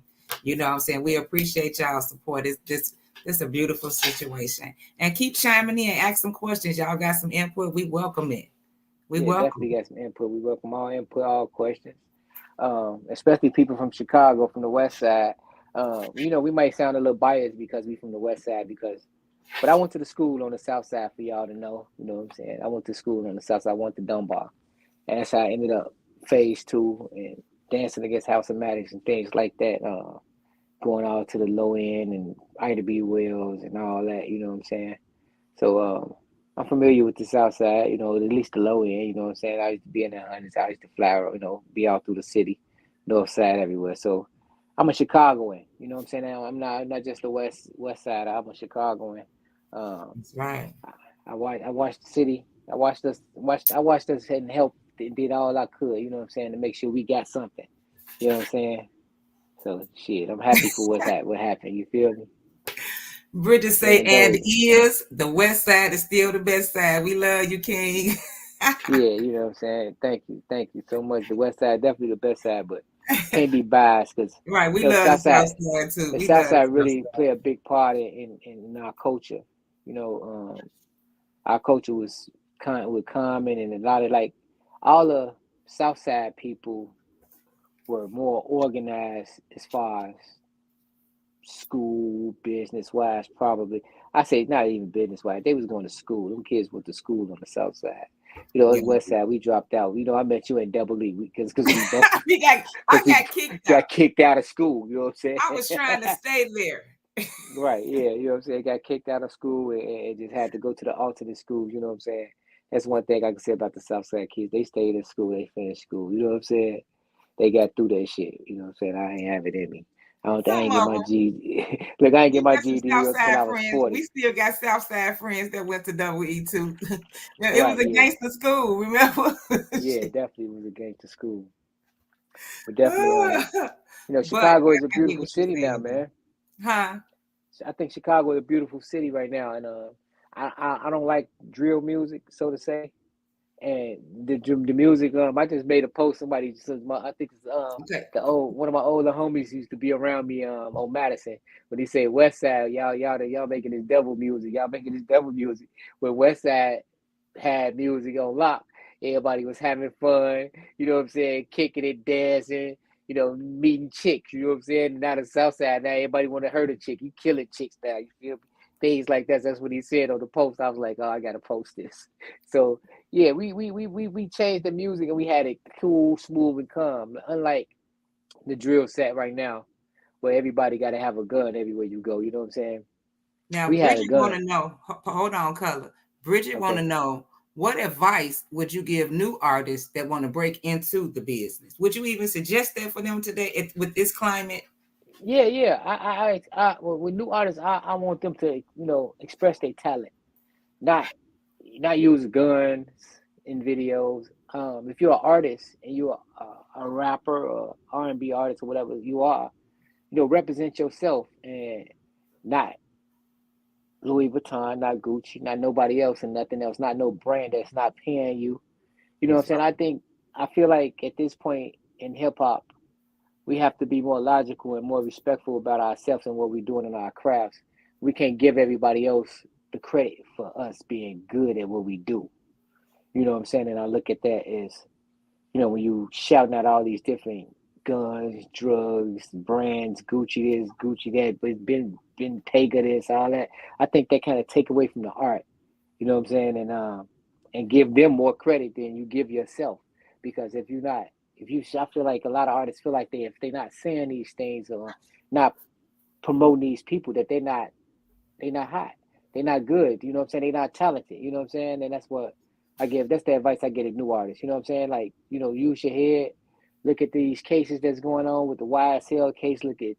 Speaker 1: You know what I'm saying? We appreciate y'all support. This a beautiful situation. And keep chiming in, ask some questions. Y'all got some input. We welcome it. We
Speaker 2: Yeah,
Speaker 1: welcome
Speaker 2: definitely
Speaker 1: it.
Speaker 2: got some input. We welcome all input, all questions. Especially people from Chicago, from the West Side. We might sound a little biased because we from the West Side, but I went to the school on the South Side, for y'all to know. You know what I'm saying? I went to school on the South Side. I went to Dunbar, and that's how I ended up phase 2 and dancing against House of Maddox and things like that. Going out to the low end and Ida B. Wells and all that. You know what I'm saying? So I'm familiar with the South Side, at least the low end, you know what I'm saying? I used to be in the hundreds, I used to fly, be out through the city, North Side, everywhere. So I'm a Chicagoan, you know what I'm saying? Now, I'm not just the West Side, I'm a Chicagoan.
Speaker 1: That's right.
Speaker 2: I watched the city, I watched us and helped and did all I could, you know what I'm saying, to make sure we got something. You know what I'm saying? So shit, I'm happy for what happened, you feel me?
Speaker 1: Bridget say,
Speaker 2: And
Speaker 1: and
Speaker 2: those
Speaker 1: is the West Side is still the best side. We love you, King.
Speaker 2: Yeah, you know what I'm saying? Thank you so much. The West Side definitely the best side, but can't be biased because
Speaker 1: Right. We love the
Speaker 2: South
Speaker 1: South
Speaker 2: Side,
Speaker 1: Side too.
Speaker 2: the
Speaker 1: We
Speaker 2: South
Speaker 1: love the
Speaker 2: Side
Speaker 1: South
Speaker 2: really
Speaker 1: Side.
Speaker 2: play a big part in our culture. You know, our culture was with common and a lot of like all the South Side people were more organized as far as school, business wise, probably. I say not even business wise. They was going to school. Them kids went to school on the South Side. Us
Speaker 1: Yeah.
Speaker 2: West Side, we dropped out. I met you in Double E because we both
Speaker 1: I
Speaker 2: because we
Speaker 1: got kicked out.
Speaker 2: got kicked out of school. You know what I'm saying?
Speaker 1: I was trying to stay there.
Speaker 2: Right? Yeah. You know what I'm saying? Got kicked out of school and just had to go to the alternate schools. You know what I'm saying? That's one thing I can say about the South Side kids. They stayed in school. They finished school. You know what I'm saying? They got through that shit. You know what I'm saying? I ain't have it in me. I
Speaker 1: Some
Speaker 2: ain't get
Speaker 1: of
Speaker 2: my
Speaker 1: them.
Speaker 2: G. Look, I ain't get
Speaker 1: We
Speaker 2: my
Speaker 1: got some
Speaker 2: GED
Speaker 1: South
Speaker 2: until I
Speaker 1: Side
Speaker 2: was
Speaker 1: friends. We
Speaker 2: 40.
Speaker 1: still got South Side friends that went to Double E too. It was
Speaker 2: Right?
Speaker 1: a
Speaker 2: Yeah.
Speaker 1: gangster school, remember?
Speaker 2: Yeah. Definitely was a gangster school, but definitely
Speaker 1: But
Speaker 2: Chicago is a
Speaker 1: I get
Speaker 2: beautiful
Speaker 1: what you're
Speaker 2: city now,
Speaker 1: saying, though.
Speaker 2: man.
Speaker 1: Huh?
Speaker 2: I think Chicago is a beautiful city right now, and I don't like drill music, so to say. And the music, I just made a post. Somebody says I think it's
Speaker 1: Okay.
Speaker 2: the old one of my older homies used to be around me on Madison. When he said West Side, y'all making this devil music, y'all making this devil music. When West Side had music on lock, everybody was having fun. You know what I'm saying? Kicking it, dancing. Meeting chicks. You know what I'm saying? Now the South Side, now everybody want to hurt a chick. You killing chicks now. You feel me? Things like that. That's what he said on the post. I was like, oh, I gotta post this. So yeah, we changed the music and we had it cool, smooth, and calm. Unlike the drill set right now, where everybody got to have a gun everywhere you go. You know what I'm saying?
Speaker 1: Now,
Speaker 2: We had a
Speaker 1: Bridget want
Speaker 2: gun.
Speaker 1: to know. Hold on, color. Bridget want to
Speaker 2: Okay.
Speaker 1: know, what advice would you give new artists that want to break into the business? Would you even suggest that for them today with this climate?
Speaker 2: Yeah, yeah. Well, with new artists, I want them to, express their talent, not use guns in videos. If you're an artist and you're a rapper or R&B artist or whatever you are, represent yourself and not Louis Vuitton, not Gucci, not nobody else and nothing else, not no brand that's not paying you. You know what I'm saying? I feel like at this point in hip hop, we have to be more logical and more respectful about ourselves and what we're doing in our crafts. We can't give everybody else the credit for us being good at what we do. You know what I'm saying? And I look at that as, when you shouting out all these different guns, drugs, brands, Gucci this, Gucci that, but been Tega this, all that. I think that kind of take away from the art. You know what I'm saying? And give them more credit than you give yourself. Because I feel like a lot of artists feel like if they're not saying these things or not promoting these people, that they're not hot. They're not good. You know what I'm saying? They're not talented. You know what I'm saying? And that's the advice I get at new artists. You know what I'm saying? Like, use your head, look at these cases that's going on with the YSL case, look at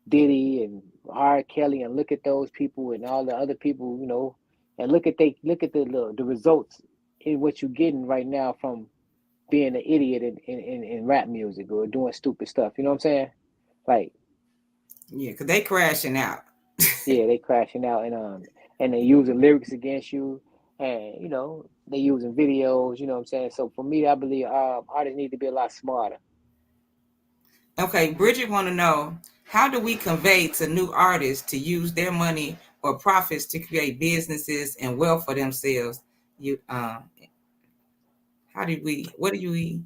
Speaker 2: Diddy and R. Kelly, and look at those people and all the other people, and look at the results in what you're getting right now from being an idiot in rap music or doing stupid stuff. You know what I'm saying? Like,
Speaker 1: Yeah, because they crashing out.
Speaker 2: yeah, they crashing out and they using lyrics against you, and they using videos. You know what I'm saying? So for me, I believe artists need to be a lot smarter.
Speaker 1: Okay, Bridget want to know, how do we convey to new artists to use their money or profits to create businesses and wealth for themselves? How do we? What do you?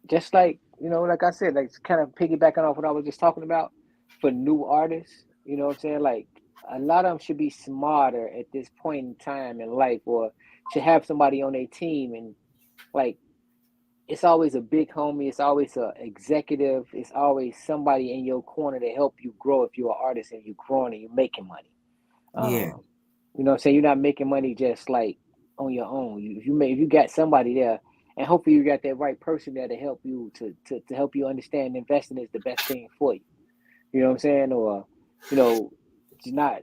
Speaker 2: Just like like I said, like kind of piggybacking off what I was just talking about for new artists. You know what I'm saying? Like a lot of them should be smarter at this point in time in life, or should have somebody on their team, and like it's always a big homie, it's always a executive, it's always somebody in your corner to help you grow if you're an artist and you're growing and you're making money.
Speaker 1: Yeah,
Speaker 2: You know what I'm saying? You're not making money just like on your own. If you got somebody there, and hopefully you got that right person there to help you to help you understand investing is the best thing for you. You know what I'm saying? Or, it's not,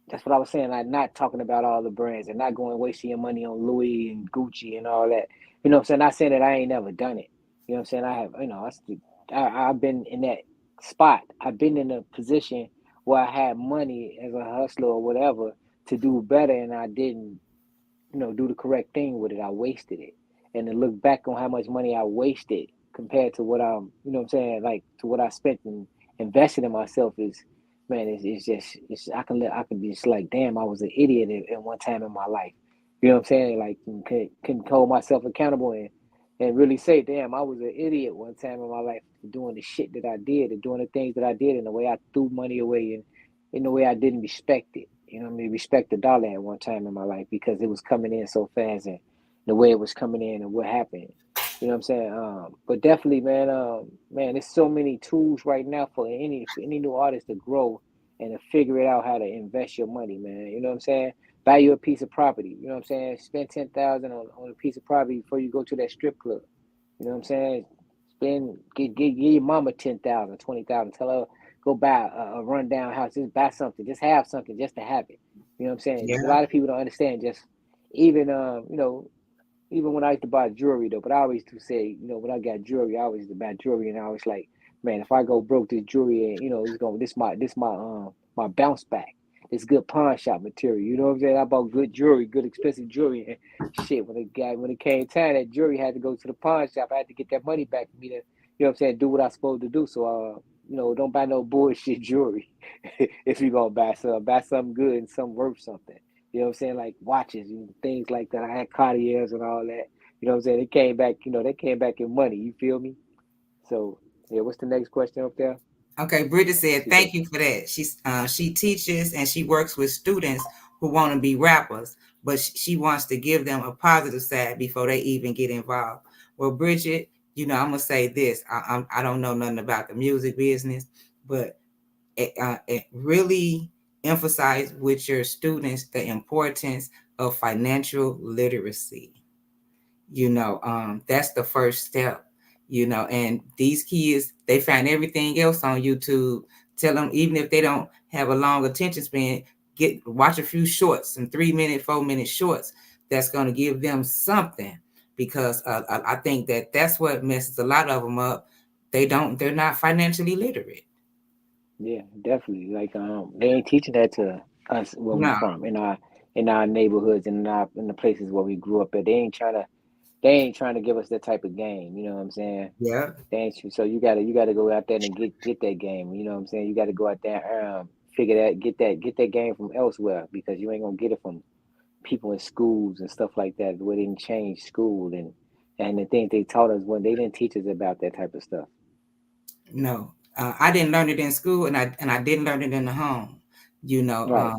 Speaker 2: that's what I was saying. Like not talking about all the brands and not going wasting your money on Louis and Gucci and all that. You know what I'm saying? Not saying that I ain't never done it. You know what I'm saying? I have, I've been in that spot. I've been in a position where I had money as a hustler or whatever to do better, and I didn't, do the correct thing with it. I wasted it. And to look back on how much money I wasted compared to what what I'm saying, like to what I spent and invested in myself is, man, I can be just like, damn, I was an idiot at one time in my life. You know what I'm saying? Like, can hold myself accountable and really say, damn, I was an idiot one time in my life for doing the shit that I did and doing the things that I did and the way I threw money away and in the way I didn't respect it. You know what I mean? Respect the dollar at one time in my life because it was coming in so fast and the way it was coming in and what happened. You know what I'm saying? But definitely, man, there's so many tools right now for any new artist to grow and to figure it out how to invest your money, man. You know what I'm saying? Buy you a piece of property. You know what I'm saying? Spend 10,000 on a piece of property before you go to that strip club. You know what I'm saying? Give your mama 10,000, 20,000. Tell her go buy a rundown house. Just buy something. Just have something just to have it. You know what I'm saying? Because a
Speaker 1: yeah,
Speaker 2: lot of people don't understand. Just even even when I used to buy jewelry though, but I always do say, when I got jewelry, I always used to buy jewelry, and I was like, man, if I go broke this jewelry, and it's going my bounce back. It's good pawn shop material. You know what I'm saying? I bought good jewelry, good expensive jewelry, and shit. When it came time, that jewelry had to go to the pawn shop. I had to get that money back for me to, what I'm saying, do what I was supposed to do. So, don't buy no bullshit jewelry. If you're gonna buy something good and something worth something. You know what I'm saying? Like watches and things like that. I had Cartiers and all that. You know what I'm saying? They came back in money. You feel me? So, yeah, what's the next question up there?
Speaker 1: okay. Bridget
Speaker 2: Let me
Speaker 1: said,
Speaker 2: see what.
Speaker 1: "Thank you for that." She teaches and she works with students who want to be rappers, but she wants to give them a positive side before they even get involved. Well, Bridget, I'm gonna say this. I don't know nothing about the music business, but it really emphasize with your students the importance of financial literacy. That's the first step. And these kids, they find everything else on YouTube. Tell them, even if they don't have a long attention span, watch a few shorts, some 3-minute, 4-minute shorts. That's going to give them something, because I think that's what messes a lot of them up. They're not financially literate.
Speaker 2: Yeah, definitely. Like they ain't teaching that to us where we
Speaker 1: No.
Speaker 2: from in our neighborhoods and in the places where we grew up at. They ain't trying to give us that type of game. You know what I'm saying?
Speaker 1: Yeah.
Speaker 2: They ain't. So you gotta go out there and get that game. You know what I'm saying? You got to go out there figure that get that game from elsewhere, because you ain't gonna get it from people in schools and stuff like that. Where they didn't change school and the things they taught us when they didn't teach us about that type of stuff.
Speaker 1: No, I didn't learn it in school, and I didn't learn it in the home. You know,
Speaker 2: Right.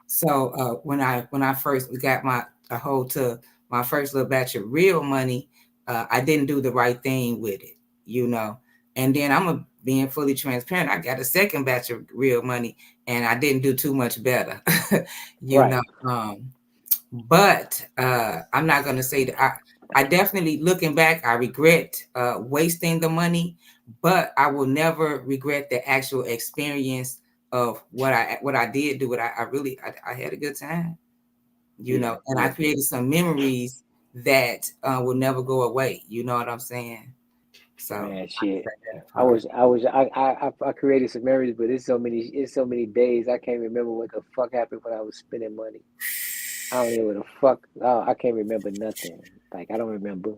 Speaker 1: so when I first got a hold to my first little batch of real money, I didn't do the right thing with it. And then being fully transparent. I got a second batch of real money, and I didn't do too much better. you know,
Speaker 2: Right.
Speaker 1: but I'm not going to say that I definitely, looking back, I regret wasting the money, but I will never regret the actual experience of what I did do. I had a good time,
Speaker 2: Yeah.
Speaker 1: and I
Speaker 2: Yeah.
Speaker 1: created some memories that will never go away. You know what I'm saying? So
Speaker 2: Man,
Speaker 1: I
Speaker 2: shit.
Speaker 1: say that
Speaker 2: I
Speaker 1: part.
Speaker 2: was I created some memories, but it's so many days I can't remember what the fuck happened when I was spending money. I don't know what the fuck. Oh, I can't remember nothing. Like I don't remember.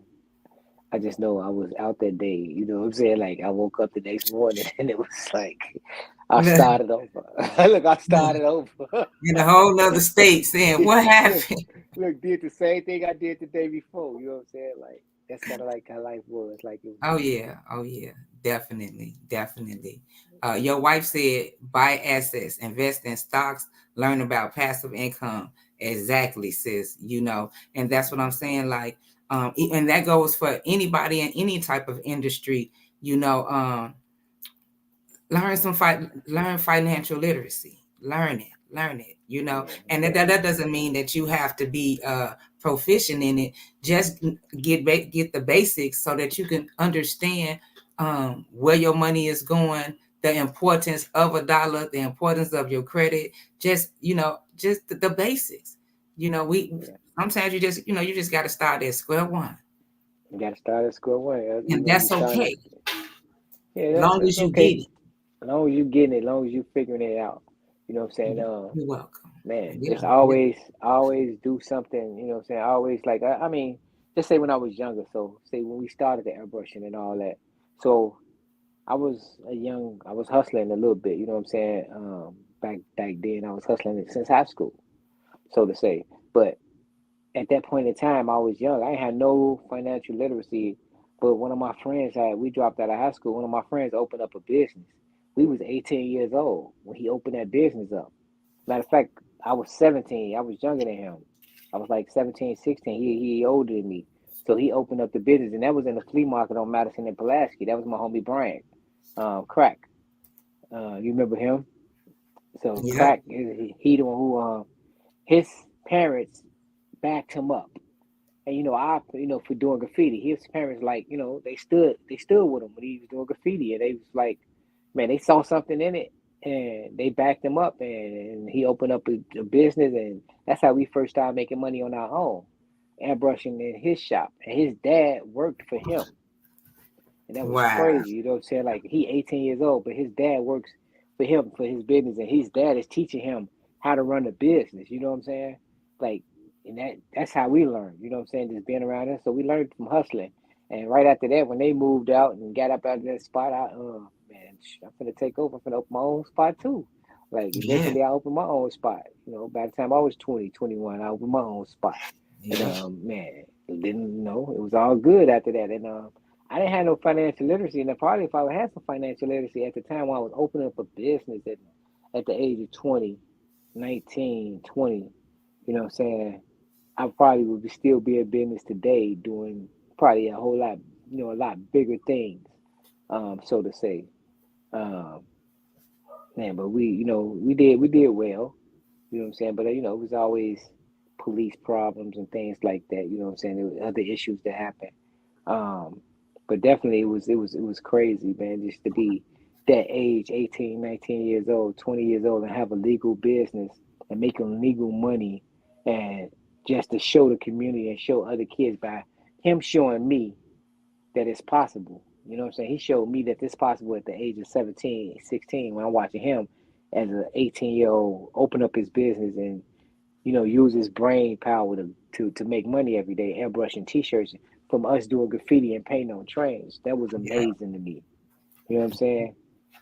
Speaker 2: I just know I was out that day. You know what I'm saying? Like I woke up the next morning and it was like I started over. Look, I started over.
Speaker 1: In a whole nother state, saying what
Speaker 2: look,
Speaker 1: happened.
Speaker 2: look, did the same thing I did the day before. You know what I'm saying? Like that's kind of like how life was. Like it was.
Speaker 1: Oh yeah, definitely, definitely. Your wife said buy assets, invest in stocks, learn about passive income. Exactly, sis. And that's what I'm saying. Like, and that goes for anybody in any type of industry. Learn financial literacy. Learn it.
Speaker 2: Yeah,
Speaker 1: And that
Speaker 2: definitely.
Speaker 1: doesn't mean that you have to be proficient in it. Just get the basics so that you can understand where your money is going, the importance of a dollar, the importance of your credit. Just the basics. We
Speaker 2: Yeah,
Speaker 1: sometimes you just got to start at square one,
Speaker 2: you got to start at square one.
Speaker 1: and
Speaker 2: You
Speaker 1: that's
Speaker 2: starting.
Speaker 1: okay,
Speaker 2: Yeah,
Speaker 1: long
Speaker 2: that's
Speaker 1: as you
Speaker 2: okay.
Speaker 1: get it.
Speaker 2: As long as you getting it, as long as you figuring it out. You know what I'm saying?
Speaker 1: You're welcome.
Speaker 2: Man, just
Speaker 1: Yeah, yeah.
Speaker 2: always do something, you know what I'm saying? Always like I mean, just say when I was younger, so say when we started the airbrushing and all that. So I was hustling a little bit, you know what I'm saying? Back then I was hustling since high school, so to say. But at that point in time I was young. I had no financial literacy, but one of my friends we dropped out of high school. One of my friends opened up a business. We was 18 years old when he opened that business up. Matter of fact, I was 17. I was younger than him. I was like 17, 16. He older than me. So he opened up the business, and that was in the flea market on Madison and Pulaski. That was my homie Brian, Crack. You remember him? So
Speaker 1: Yep.
Speaker 2: Crack, he the one who his parents backed him up. And for doing graffiti, his parents like they stood with him when he was doing graffiti, and they was like, man, they saw something in it, and they backed him up, and he opened up a business, and that's how we first started making money on our own, airbrushing in his shop, and his dad worked for him, and that was
Speaker 1: Wow.
Speaker 2: crazy. You know what I'm saying? Like he 18 years old, but his dad works for him for his business, and his dad is teaching him how to run a business. You know what I'm saying? Like, and that's how we learned. You know what I'm saying? Just being around us, so we learned from hustling. And right after that, when they moved out and got up out of that spot, man, I'm gonna take over. I'm gonna open my own spot too. Like
Speaker 1: Yeah.
Speaker 2: eventually, I opened my own spot. By the time I was 20, 21, I opened my own spot. And
Speaker 1: Yeah.
Speaker 2: man, it didn't it was all good after that. And I didn't have no financial literacy, and probably if I would have some financial literacy at the time when I was opening up a business at the age of 20, 19, 20, you know what I'm saying, I probably would still be in business today doing probably a whole lot, a lot bigger things, so to say. Um, Man, but we did well. You know what I'm saying? But it was always police problems and things like that. You know what I'm saying? There were other issues that happened. Um, but definitely it was crazy, man, just to be that age, 18, 19 years old, 20 years old, and have a legal business and making legal money, and just to show the community and show other kids by him showing me that it's possible. You know what I'm saying? He showed me that it's possible at the age of 17, 16, when I'm watching him as an 18-year-old open up his business and use his brain power to make money every day, airbrushing t-shirts from us doing graffiti and painting on trains. That was
Speaker 1: Yeah.
Speaker 2: amazing to me. You know what I'm saying?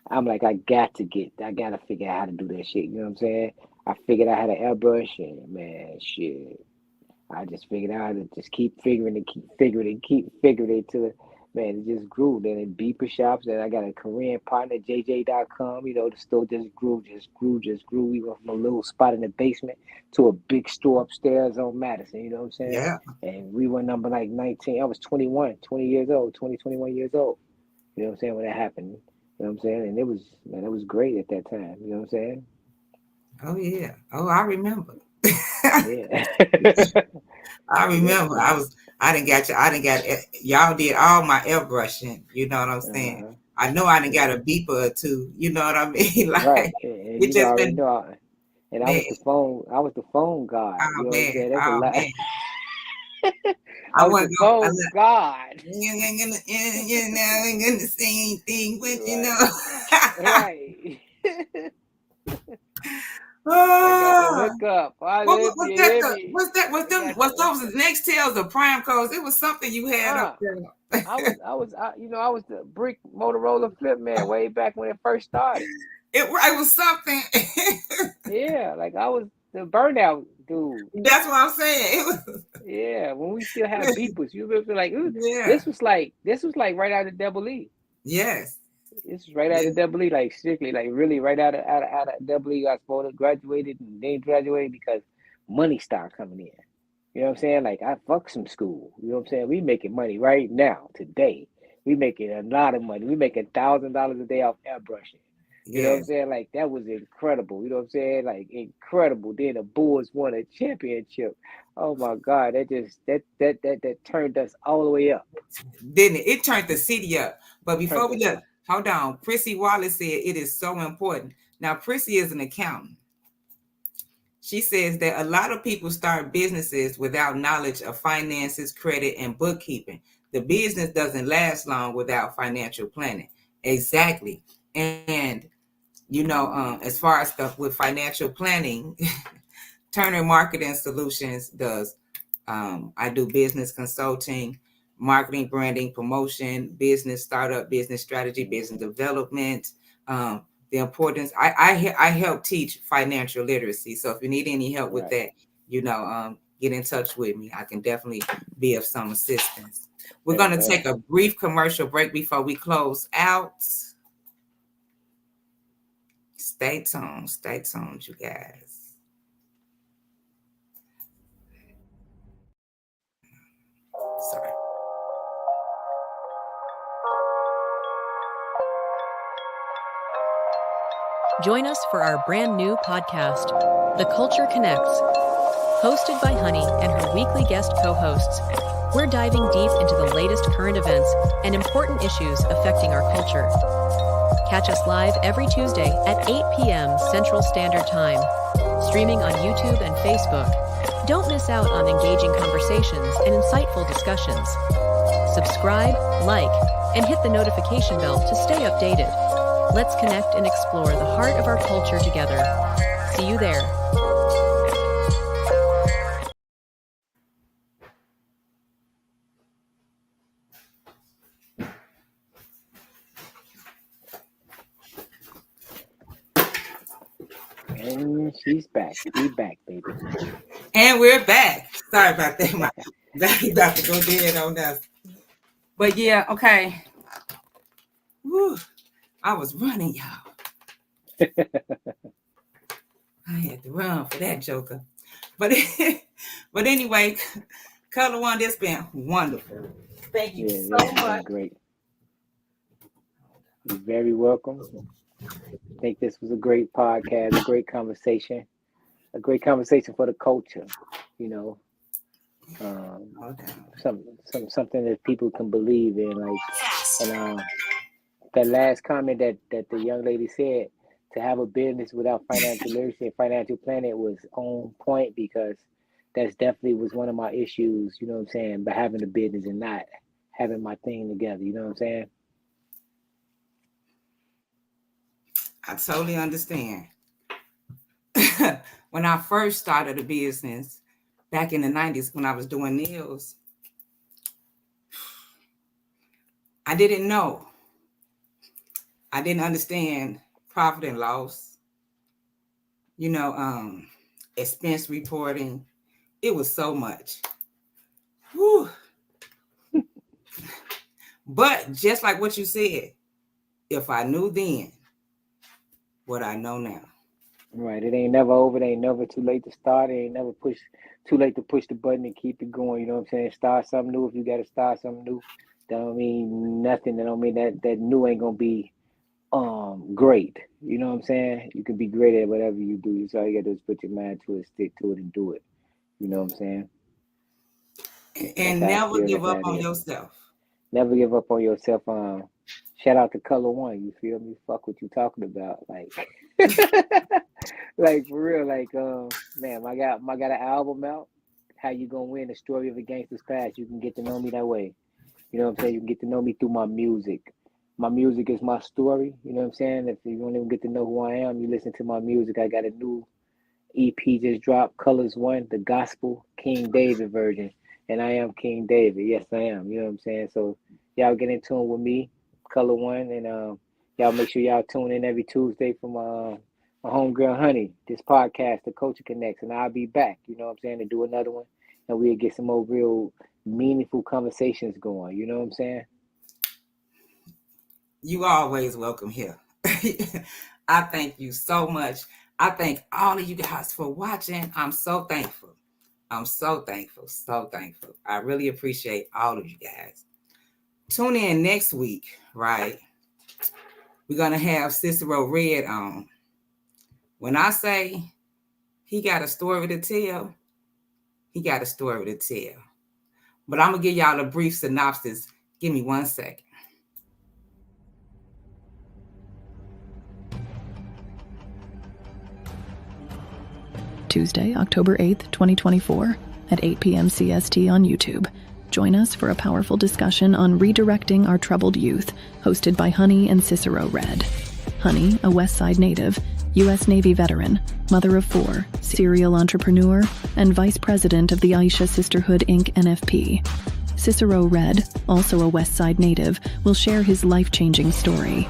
Speaker 2: I'm like, I got to figure out how to do that shit. You know what I'm saying? I figured out how to airbrush, and man, shit. I just figured out how to just keep figuring it till, man, it just grew. Then in beeper shops, and I got a Korean partner, JJ.com. The store just grew. We went from a little spot in the basement to a big store upstairs on Madison. You know what I'm saying?
Speaker 1: Yeah.
Speaker 2: And we were number like 19. I was 21 years old, 21 years old. You know what I'm saying, when that happened. You know what I'm saying? And it was great at that time. You know what I'm saying?
Speaker 1: Oh yeah. Oh, I remember.
Speaker 2: Yeah.
Speaker 1: I remember. I didn't got you. I didn't got y'all did all my airbrushing. You know what I'm saying?
Speaker 2: Uh-huh.
Speaker 1: I know I didn't got
Speaker 2: Yeah.
Speaker 1: a beeper or two. You know what I mean?
Speaker 2: Right.
Speaker 1: Like
Speaker 2: And
Speaker 1: it
Speaker 2: you
Speaker 1: just
Speaker 2: already
Speaker 1: been
Speaker 2: know. And
Speaker 1: man.
Speaker 2: I was the phone guy. You
Speaker 1: Oh
Speaker 2: know what I'm
Speaker 1: man.
Speaker 2: saying? That's a
Speaker 1: Oh
Speaker 2: lot.
Speaker 1: man.
Speaker 2: I
Speaker 1: I
Speaker 2: was the
Speaker 1: wasn't gonna.
Speaker 2: phone guard.
Speaker 1: Ain't gonna say anything, but
Speaker 2: Right. Right. I got the
Speaker 1: Oh,
Speaker 2: hookup.
Speaker 1: what
Speaker 2: Holla if
Speaker 1: was
Speaker 2: you
Speaker 1: that?
Speaker 2: hear me. I got the
Speaker 1: Was those
Speaker 2: hookup.
Speaker 1: the next tales of prime codes? It was something you had up
Speaker 2: Uh,
Speaker 1: there.
Speaker 2: I was the brick Motorola flip man way back when it first started.
Speaker 1: It was something.
Speaker 2: Yeah, like I was the burnout dude.
Speaker 1: That's what I'm saying. It was,
Speaker 2: Yeah, when we still had beepers, you remember like, ooh,
Speaker 1: yeah.
Speaker 2: this was like right out of Double E.
Speaker 1: Yes.
Speaker 2: This is right out
Speaker 1: Yeah.
Speaker 2: of Double E, like strictly, like really right out of Double E. I supposed to graduated and then graduated because money started coming in. You know what I'm saying? Like I fuck some school. You know what I'm saying? We making money right now, today. We making a lot of money. We making $1,000 a day off airbrushing. You know what
Speaker 1: Yeah.
Speaker 2: I'm saying? Like that was incredible. You know what I'm saying? Like incredible. Then the Bulls won a championship. Oh my God, that turned us all the way up.
Speaker 1: Didn't it? It turned the city up. But before
Speaker 2: Turned
Speaker 1: we
Speaker 2: us
Speaker 1: look,
Speaker 2: up.
Speaker 1: hold on. Prissy Wallace said it is so important. Now, Prissy is an accountant. She says that a lot of people start businesses without knowledge of finances, credit, and bookkeeping. The business doesn't last long without financial planning. Exactly. And as far as stuff with financial planning, Turner Marketing Solutions does. I do business consulting, marketing, branding, promotion, business startup, business strategy, business development. The importance. I help teach financial literacy. So if you need any help with
Speaker 2: Right.
Speaker 1: that, get in touch with me. I can definitely be of some assistance. We're going to take
Speaker 2: Amen.
Speaker 1: a brief commercial break before we close out. Stay tuned, you guys. Sorry.
Speaker 3: Join us for our brand new podcast, The Culture Connects, hosted by Honey and her weekly guest co-hosts. We're diving deep into the latest current events and important issues affecting our culture. Catch us live every Tuesday at 8 p.m. Central Standard Time, streaming on YouTube and Facebook. Don't miss out on engaging conversations and insightful discussions. Subscribe, like, and hit the notification bell to stay updated. Let's connect and explore the heart of our culture together. See you there.
Speaker 2: And she's back. We back, baby.
Speaker 1: And we're back. Sorry about that. My baby about to go dead on us. But yeah, okay. Woo. I was running, y'all. I had to run for that joker. But anyway, Color One, this been wonderful. Thank you so
Speaker 2: It's been
Speaker 1: much.
Speaker 2: great. You're very welcome. I think this was a great podcast, a great conversation for the culture. You know,
Speaker 1: Okay.
Speaker 2: something that people can believe in. Like, and that last comment that the young lady said, to have a business without financial literacy and financial planning, was on point, because that's definitely was one of my issues. You know what I'm saying? By having a business and not having my thing together. You know what I'm saying?
Speaker 1: I totally understand. When I first started a business back in the 90s, when I was doing nails, I didn't know. I didn't understand profit and loss, expense reporting. It was so much. Whew. But just like what you said, if I knew then what I know now.
Speaker 2: Right. It ain't never over. It ain't never too late to start. It ain't never too late to push the button and keep it going. You know what I'm saying? Start something new if you got to start something new. That don't mean nothing. That don't mean that new ain't gonna be great. You know what I'm saying? You can be great at whatever you do. So all you gotta do is put your mind to it, stick to it, and do it. You know what I'm saying? That's
Speaker 1: And
Speaker 2: how I
Speaker 1: never
Speaker 2: feel
Speaker 1: give up
Speaker 2: about
Speaker 1: on
Speaker 2: it.
Speaker 1: yourself.
Speaker 2: Never give up on yourself. Shout out to Color One. You feel me? Fuck what you talking about. Like, like for real. Like, man, I got an album out. How you gonna win the story of a gangster's class? You can get to know me that way. You know what I'm saying? You can get to know me through my music. My music is my story. You know what I'm saying? If you don't even get to know who I am, you listen to my music. I got a new EP just dropped, Colors One, the gospel King David version. And I am King David. Yes, I am. You know what I'm saying? So y'all get in tune with me, Color One, and y'all make sure y'all tune in every Tuesday for my homegirl Honey, this podcast, The Culture Connects, and I'll be back, you know what I'm saying, to do another one. And we'll get some more real meaningful conversations going. You know what I'm saying?
Speaker 1: You always welcome here. I thank you so much. I thank all of you guys for watching. I'm so thankful. I'm so thankful. So thankful. I really appreciate all of you guys. Tune in next week, right? We're going to have Cicero Red on. When I say he got a story to tell, he got a story to tell. But I'm going to give y'all a brief synopsis. Give me 1 second.
Speaker 8: Tuesday, October 8th, 2024, at 8 p.m. CST on YouTube. Join us for a powerful discussion on redirecting our troubled youth, hosted by Honey and Cicero Red. Honey, a West Side native, U.S. Navy veteran, mother of 4, serial entrepreneur, and vice president of the Aisha Sisterhood Inc. NFP. Cicero Red, also a West Side native, will share his life-changing story.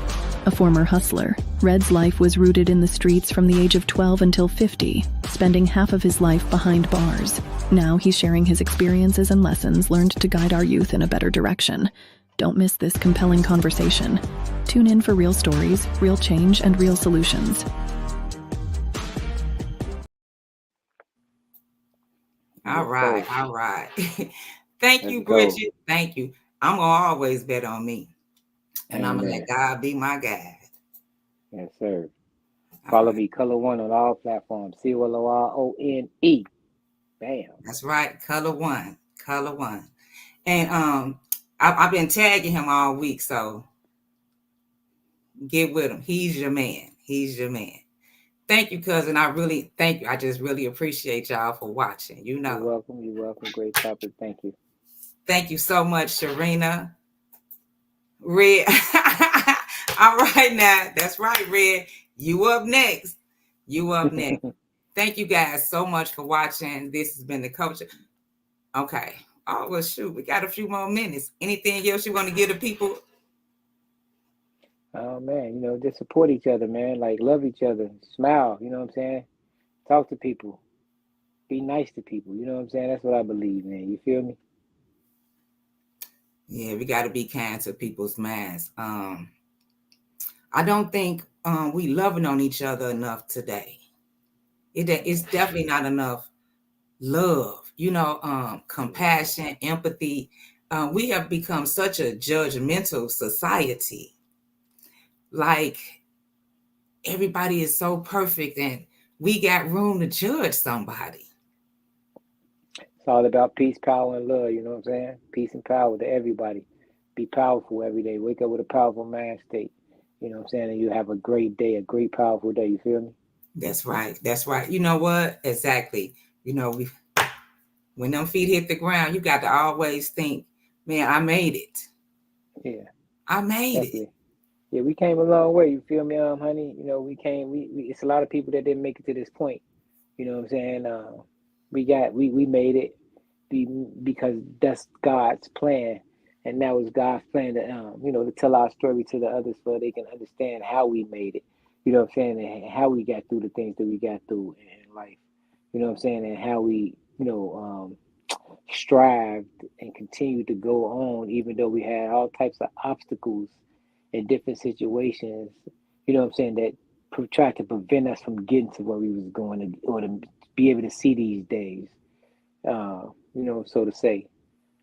Speaker 8: A former hustler, Red's life was rooted in the streets from the age of 12 until 50, spending half of his life behind bars. Now he's sharing his experiences and lessons learned to guide our youth in a better direction. Don't miss this compelling conversation. Tune in for real stories, real change, and real solutions.
Speaker 1: All right. Thank you, Bridget. Thank you. I'm going to always bet on me. And I'm going to let God be my guide.
Speaker 2: Yes, sir. Follow me, Color One, on all platforms. COLORONE. Bam.
Speaker 1: That's right. Color One. And I've been tagging him all week, so get with him. He's your man. Thank you, cousin. I really thank you. I just really appreciate y'all for watching.
Speaker 2: You're welcome. Great topic. Thank you.
Speaker 1: Thank you so much, Sharina. Red. All right now. That's right, Red. You up next. Thank you guys so much for watching. This has been The Culture. Okay. Oh, well, shoot. We got a few more minutes. Anything else you want to give the people?
Speaker 2: Oh, man. Just support each other, man. Like, love each other. Smile. You know what I'm saying? Talk to people. Be nice to people. You know what I'm saying? That's what I believe, man. You feel me?
Speaker 1: Yeah, we got to be kind to people's minds. I don't think we loving on each other enough today. It's definitely not enough love, compassion, empathy. We have become such a judgmental society. Like, everybody is so perfect and we got room to judge somebody.
Speaker 2: It's all about peace, power, and love. You know what I'm saying? Peace and power to everybody. Be powerful every day. Wake up with a powerful mind state. You know what I'm saying? And you have a great day, a great, powerful day. You feel me?
Speaker 1: That's right. That's right. You know what? Exactly. You know, when them feet hit the ground, you got to always think, man, I made it.
Speaker 2: Yeah,
Speaker 1: I made it.
Speaker 2: definitely. Yeah, we came a long way. You feel me, honey? You know, we came. We it's a lot of people that didn't make it to this point. You know what I'm saying? We made it because that's God's plan, and now it's God's plan to to tell our story to the others so they can understand how we made it. You know what I'm saying? And how we got through the things that we got through in life. You know what I'm saying? And how we strived and continued to go on, even though we had all types of obstacles in different situations. You know what I'm saying? That tried to prevent us from getting to where we was going, or to be able to see these days. So to say,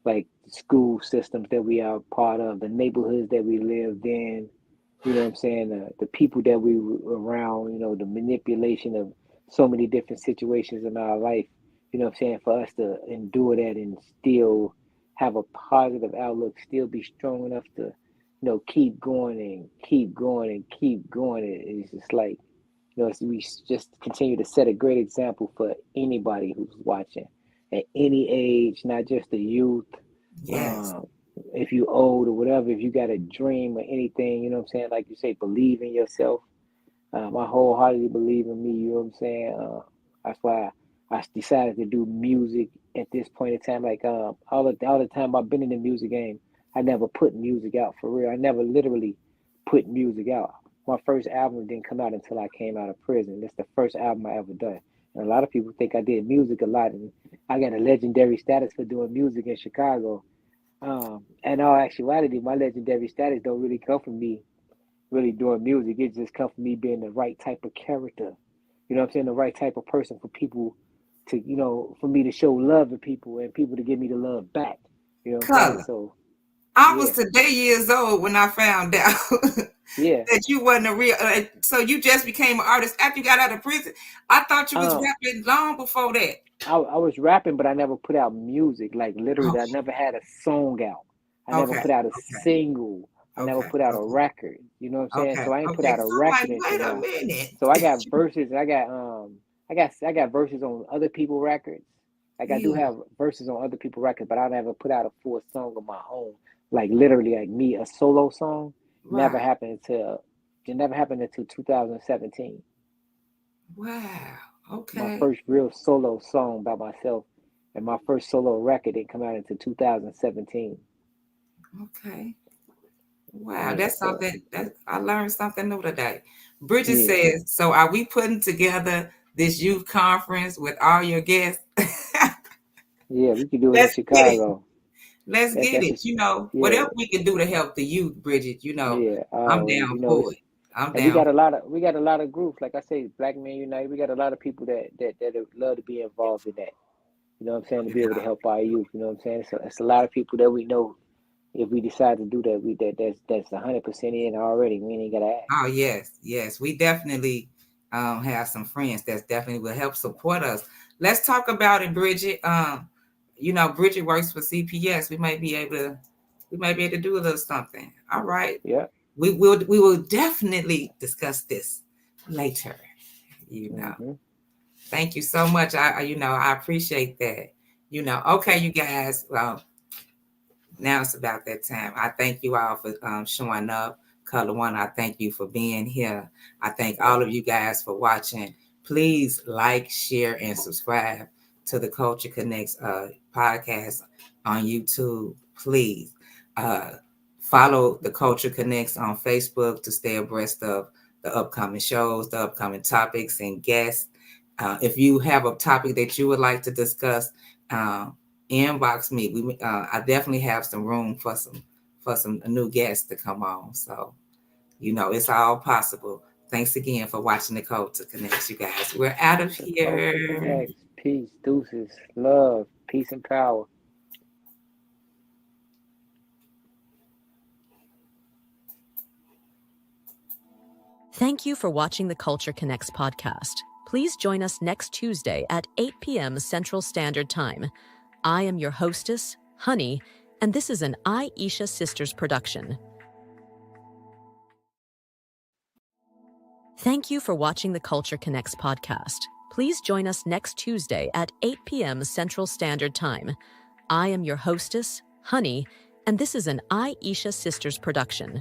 Speaker 2: like the school systems that we are part of, the neighborhoods that we lived in, you know what I'm saying, the people that we were around, the manipulation of so many different situations in our life, you know what I'm saying, for us to endure that and still have a positive outlook, still be strong enough to, keep going and keep going and keep going. It's just like, we just continue to set a great example for anybody who's watching at any age, not just the youth.
Speaker 1: Yes.
Speaker 2: Um, if you old or whatever, if you got a dream or anything, you know what I'm saying? Like you say, believe in yourself. I wholeheartedly believe in me. You know what I'm saying? That's why I decided to do music at this point in time. Like all the time I've been in the music game, I never put music out for real. I never literally put music out. My first album didn't come out until I came out of prison. That's the first album I ever done. And a lot of people think I did music a lot, and I got a legendary status for doing music in Chicago. In all actuality, my legendary status don't really come from me really doing music. It just comes from me being the right type of character. You know what I'm saying? The right type of person for people to, for me to show love to people and people to give me the love back. You know what I'm saying?
Speaker 1: Color.
Speaker 2: So,
Speaker 1: I was
Speaker 2: yeah,
Speaker 1: today years old when I found out
Speaker 2: yeah.
Speaker 1: that you wasn't a real. So you just became an artist after you got out of prison. I thought you was
Speaker 2: Um,
Speaker 1: rapping long before that.
Speaker 2: I was rapping, but I never put out music. Like literally, I
Speaker 1: Okay,
Speaker 2: never had a song out. I never
Speaker 1: okay,
Speaker 2: put out a
Speaker 1: okay,
Speaker 2: single. I never
Speaker 1: okay,
Speaker 2: put out a
Speaker 1: okay,
Speaker 2: record. You know what I'm saying?
Speaker 1: okay,
Speaker 2: So I ain't put
Speaker 1: okay.
Speaker 2: out a
Speaker 1: Because I'm like,
Speaker 2: record until
Speaker 1: wait a
Speaker 2: now.
Speaker 1: minute.
Speaker 2: So I got verses. I got verses on other people records. Like I do
Speaker 1: Yeah,
Speaker 2: have verses on other people records, but I never put out a full song of my own. Like literally, like me, a solo song never
Speaker 1: right.
Speaker 2: happened until it never happened until 2017.
Speaker 1: Wow.
Speaker 2: My
Speaker 1: Okay.
Speaker 2: first real solo song by myself, and my first solo record didn't come out until 2017.
Speaker 1: Okay. Wow,
Speaker 2: Yeah,
Speaker 1: that's
Speaker 2: so
Speaker 1: something that I learned something new today. Bridget
Speaker 2: yeah,
Speaker 1: says, so are we putting together this youth conference with all your guests?
Speaker 2: yeah, we could do it in
Speaker 1: Let's get it.
Speaker 2: Chicago.
Speaker 1: Let's get
Speaker 2: That's
Speaker 1: it.
Speaker 2: a yeah,
Speaker 1: Whatever we can do to help the youth, Bridget,
Speaker 2: yeah.
Speaker 1: I'm
Speaker 2: Always,
Speaker 1: down for
Speaker 2: it's
Speaker 1: it. I'm
Speaker 2: and we
Speaker 1: down.
Speaker 2: got a lot of groups. Like I say, Black Men Unite. We got a lot of people that would love to be involved in that. You know what I'm saying? To be able to help our youth. You know what I'm saying? So it's a lot of people that we know. If we decide to do that, that's 100% in already. We ain't gotta ask.
Speaker 1: Oh yes, yes. We definitely have some friends that definitely will help support us. Let's talk about it, Bridget. Bridget works for CPS. We might be able to do a little something. All right.
Speaker 2: Yeah.
Speaker 1: We will definitely discuss this later. You know.
Speaker 2: Mm-hmm.
Speaker 1: Thank you so much. I appreciate that. Okay, you guys. Well, now it's about that time. I thank you all for showing up. Color One, I thank you for being here. I thank
Speaker 2: Yep.
Speaker 1: all of you guys for watching. Please like, share, and subscribe to the Culture Connects podcast on YouTube. Please uh, follow the Culture Connects on Facebook to stay abreast of the upcoming shows, the upcoming topics, and guests. If you have a topic that you would like to discuss, inbox me. I definitely have some room for some new guests to come on. So it's all possible. Thanks again for watching the Code to Connect, you guys. We're out of
Speaker 2: The culture
Speaker 1: here.
Speaker 2: connects. Peace, deuces, love, peace, and power.
Speaker 3: Thank you for watching the Culture Connects podcast. Please join us next Tuesday at 8 p.m. Central Standard Time. I am your hostess, Honey, and this is an Aisha Sisters production. Thank you for watching the Culture Connects podcast. Please join us next Tuesday at 8 p.m. Central Standard Time. I am your hostess, Honey, and this is an Aisha Sisters production.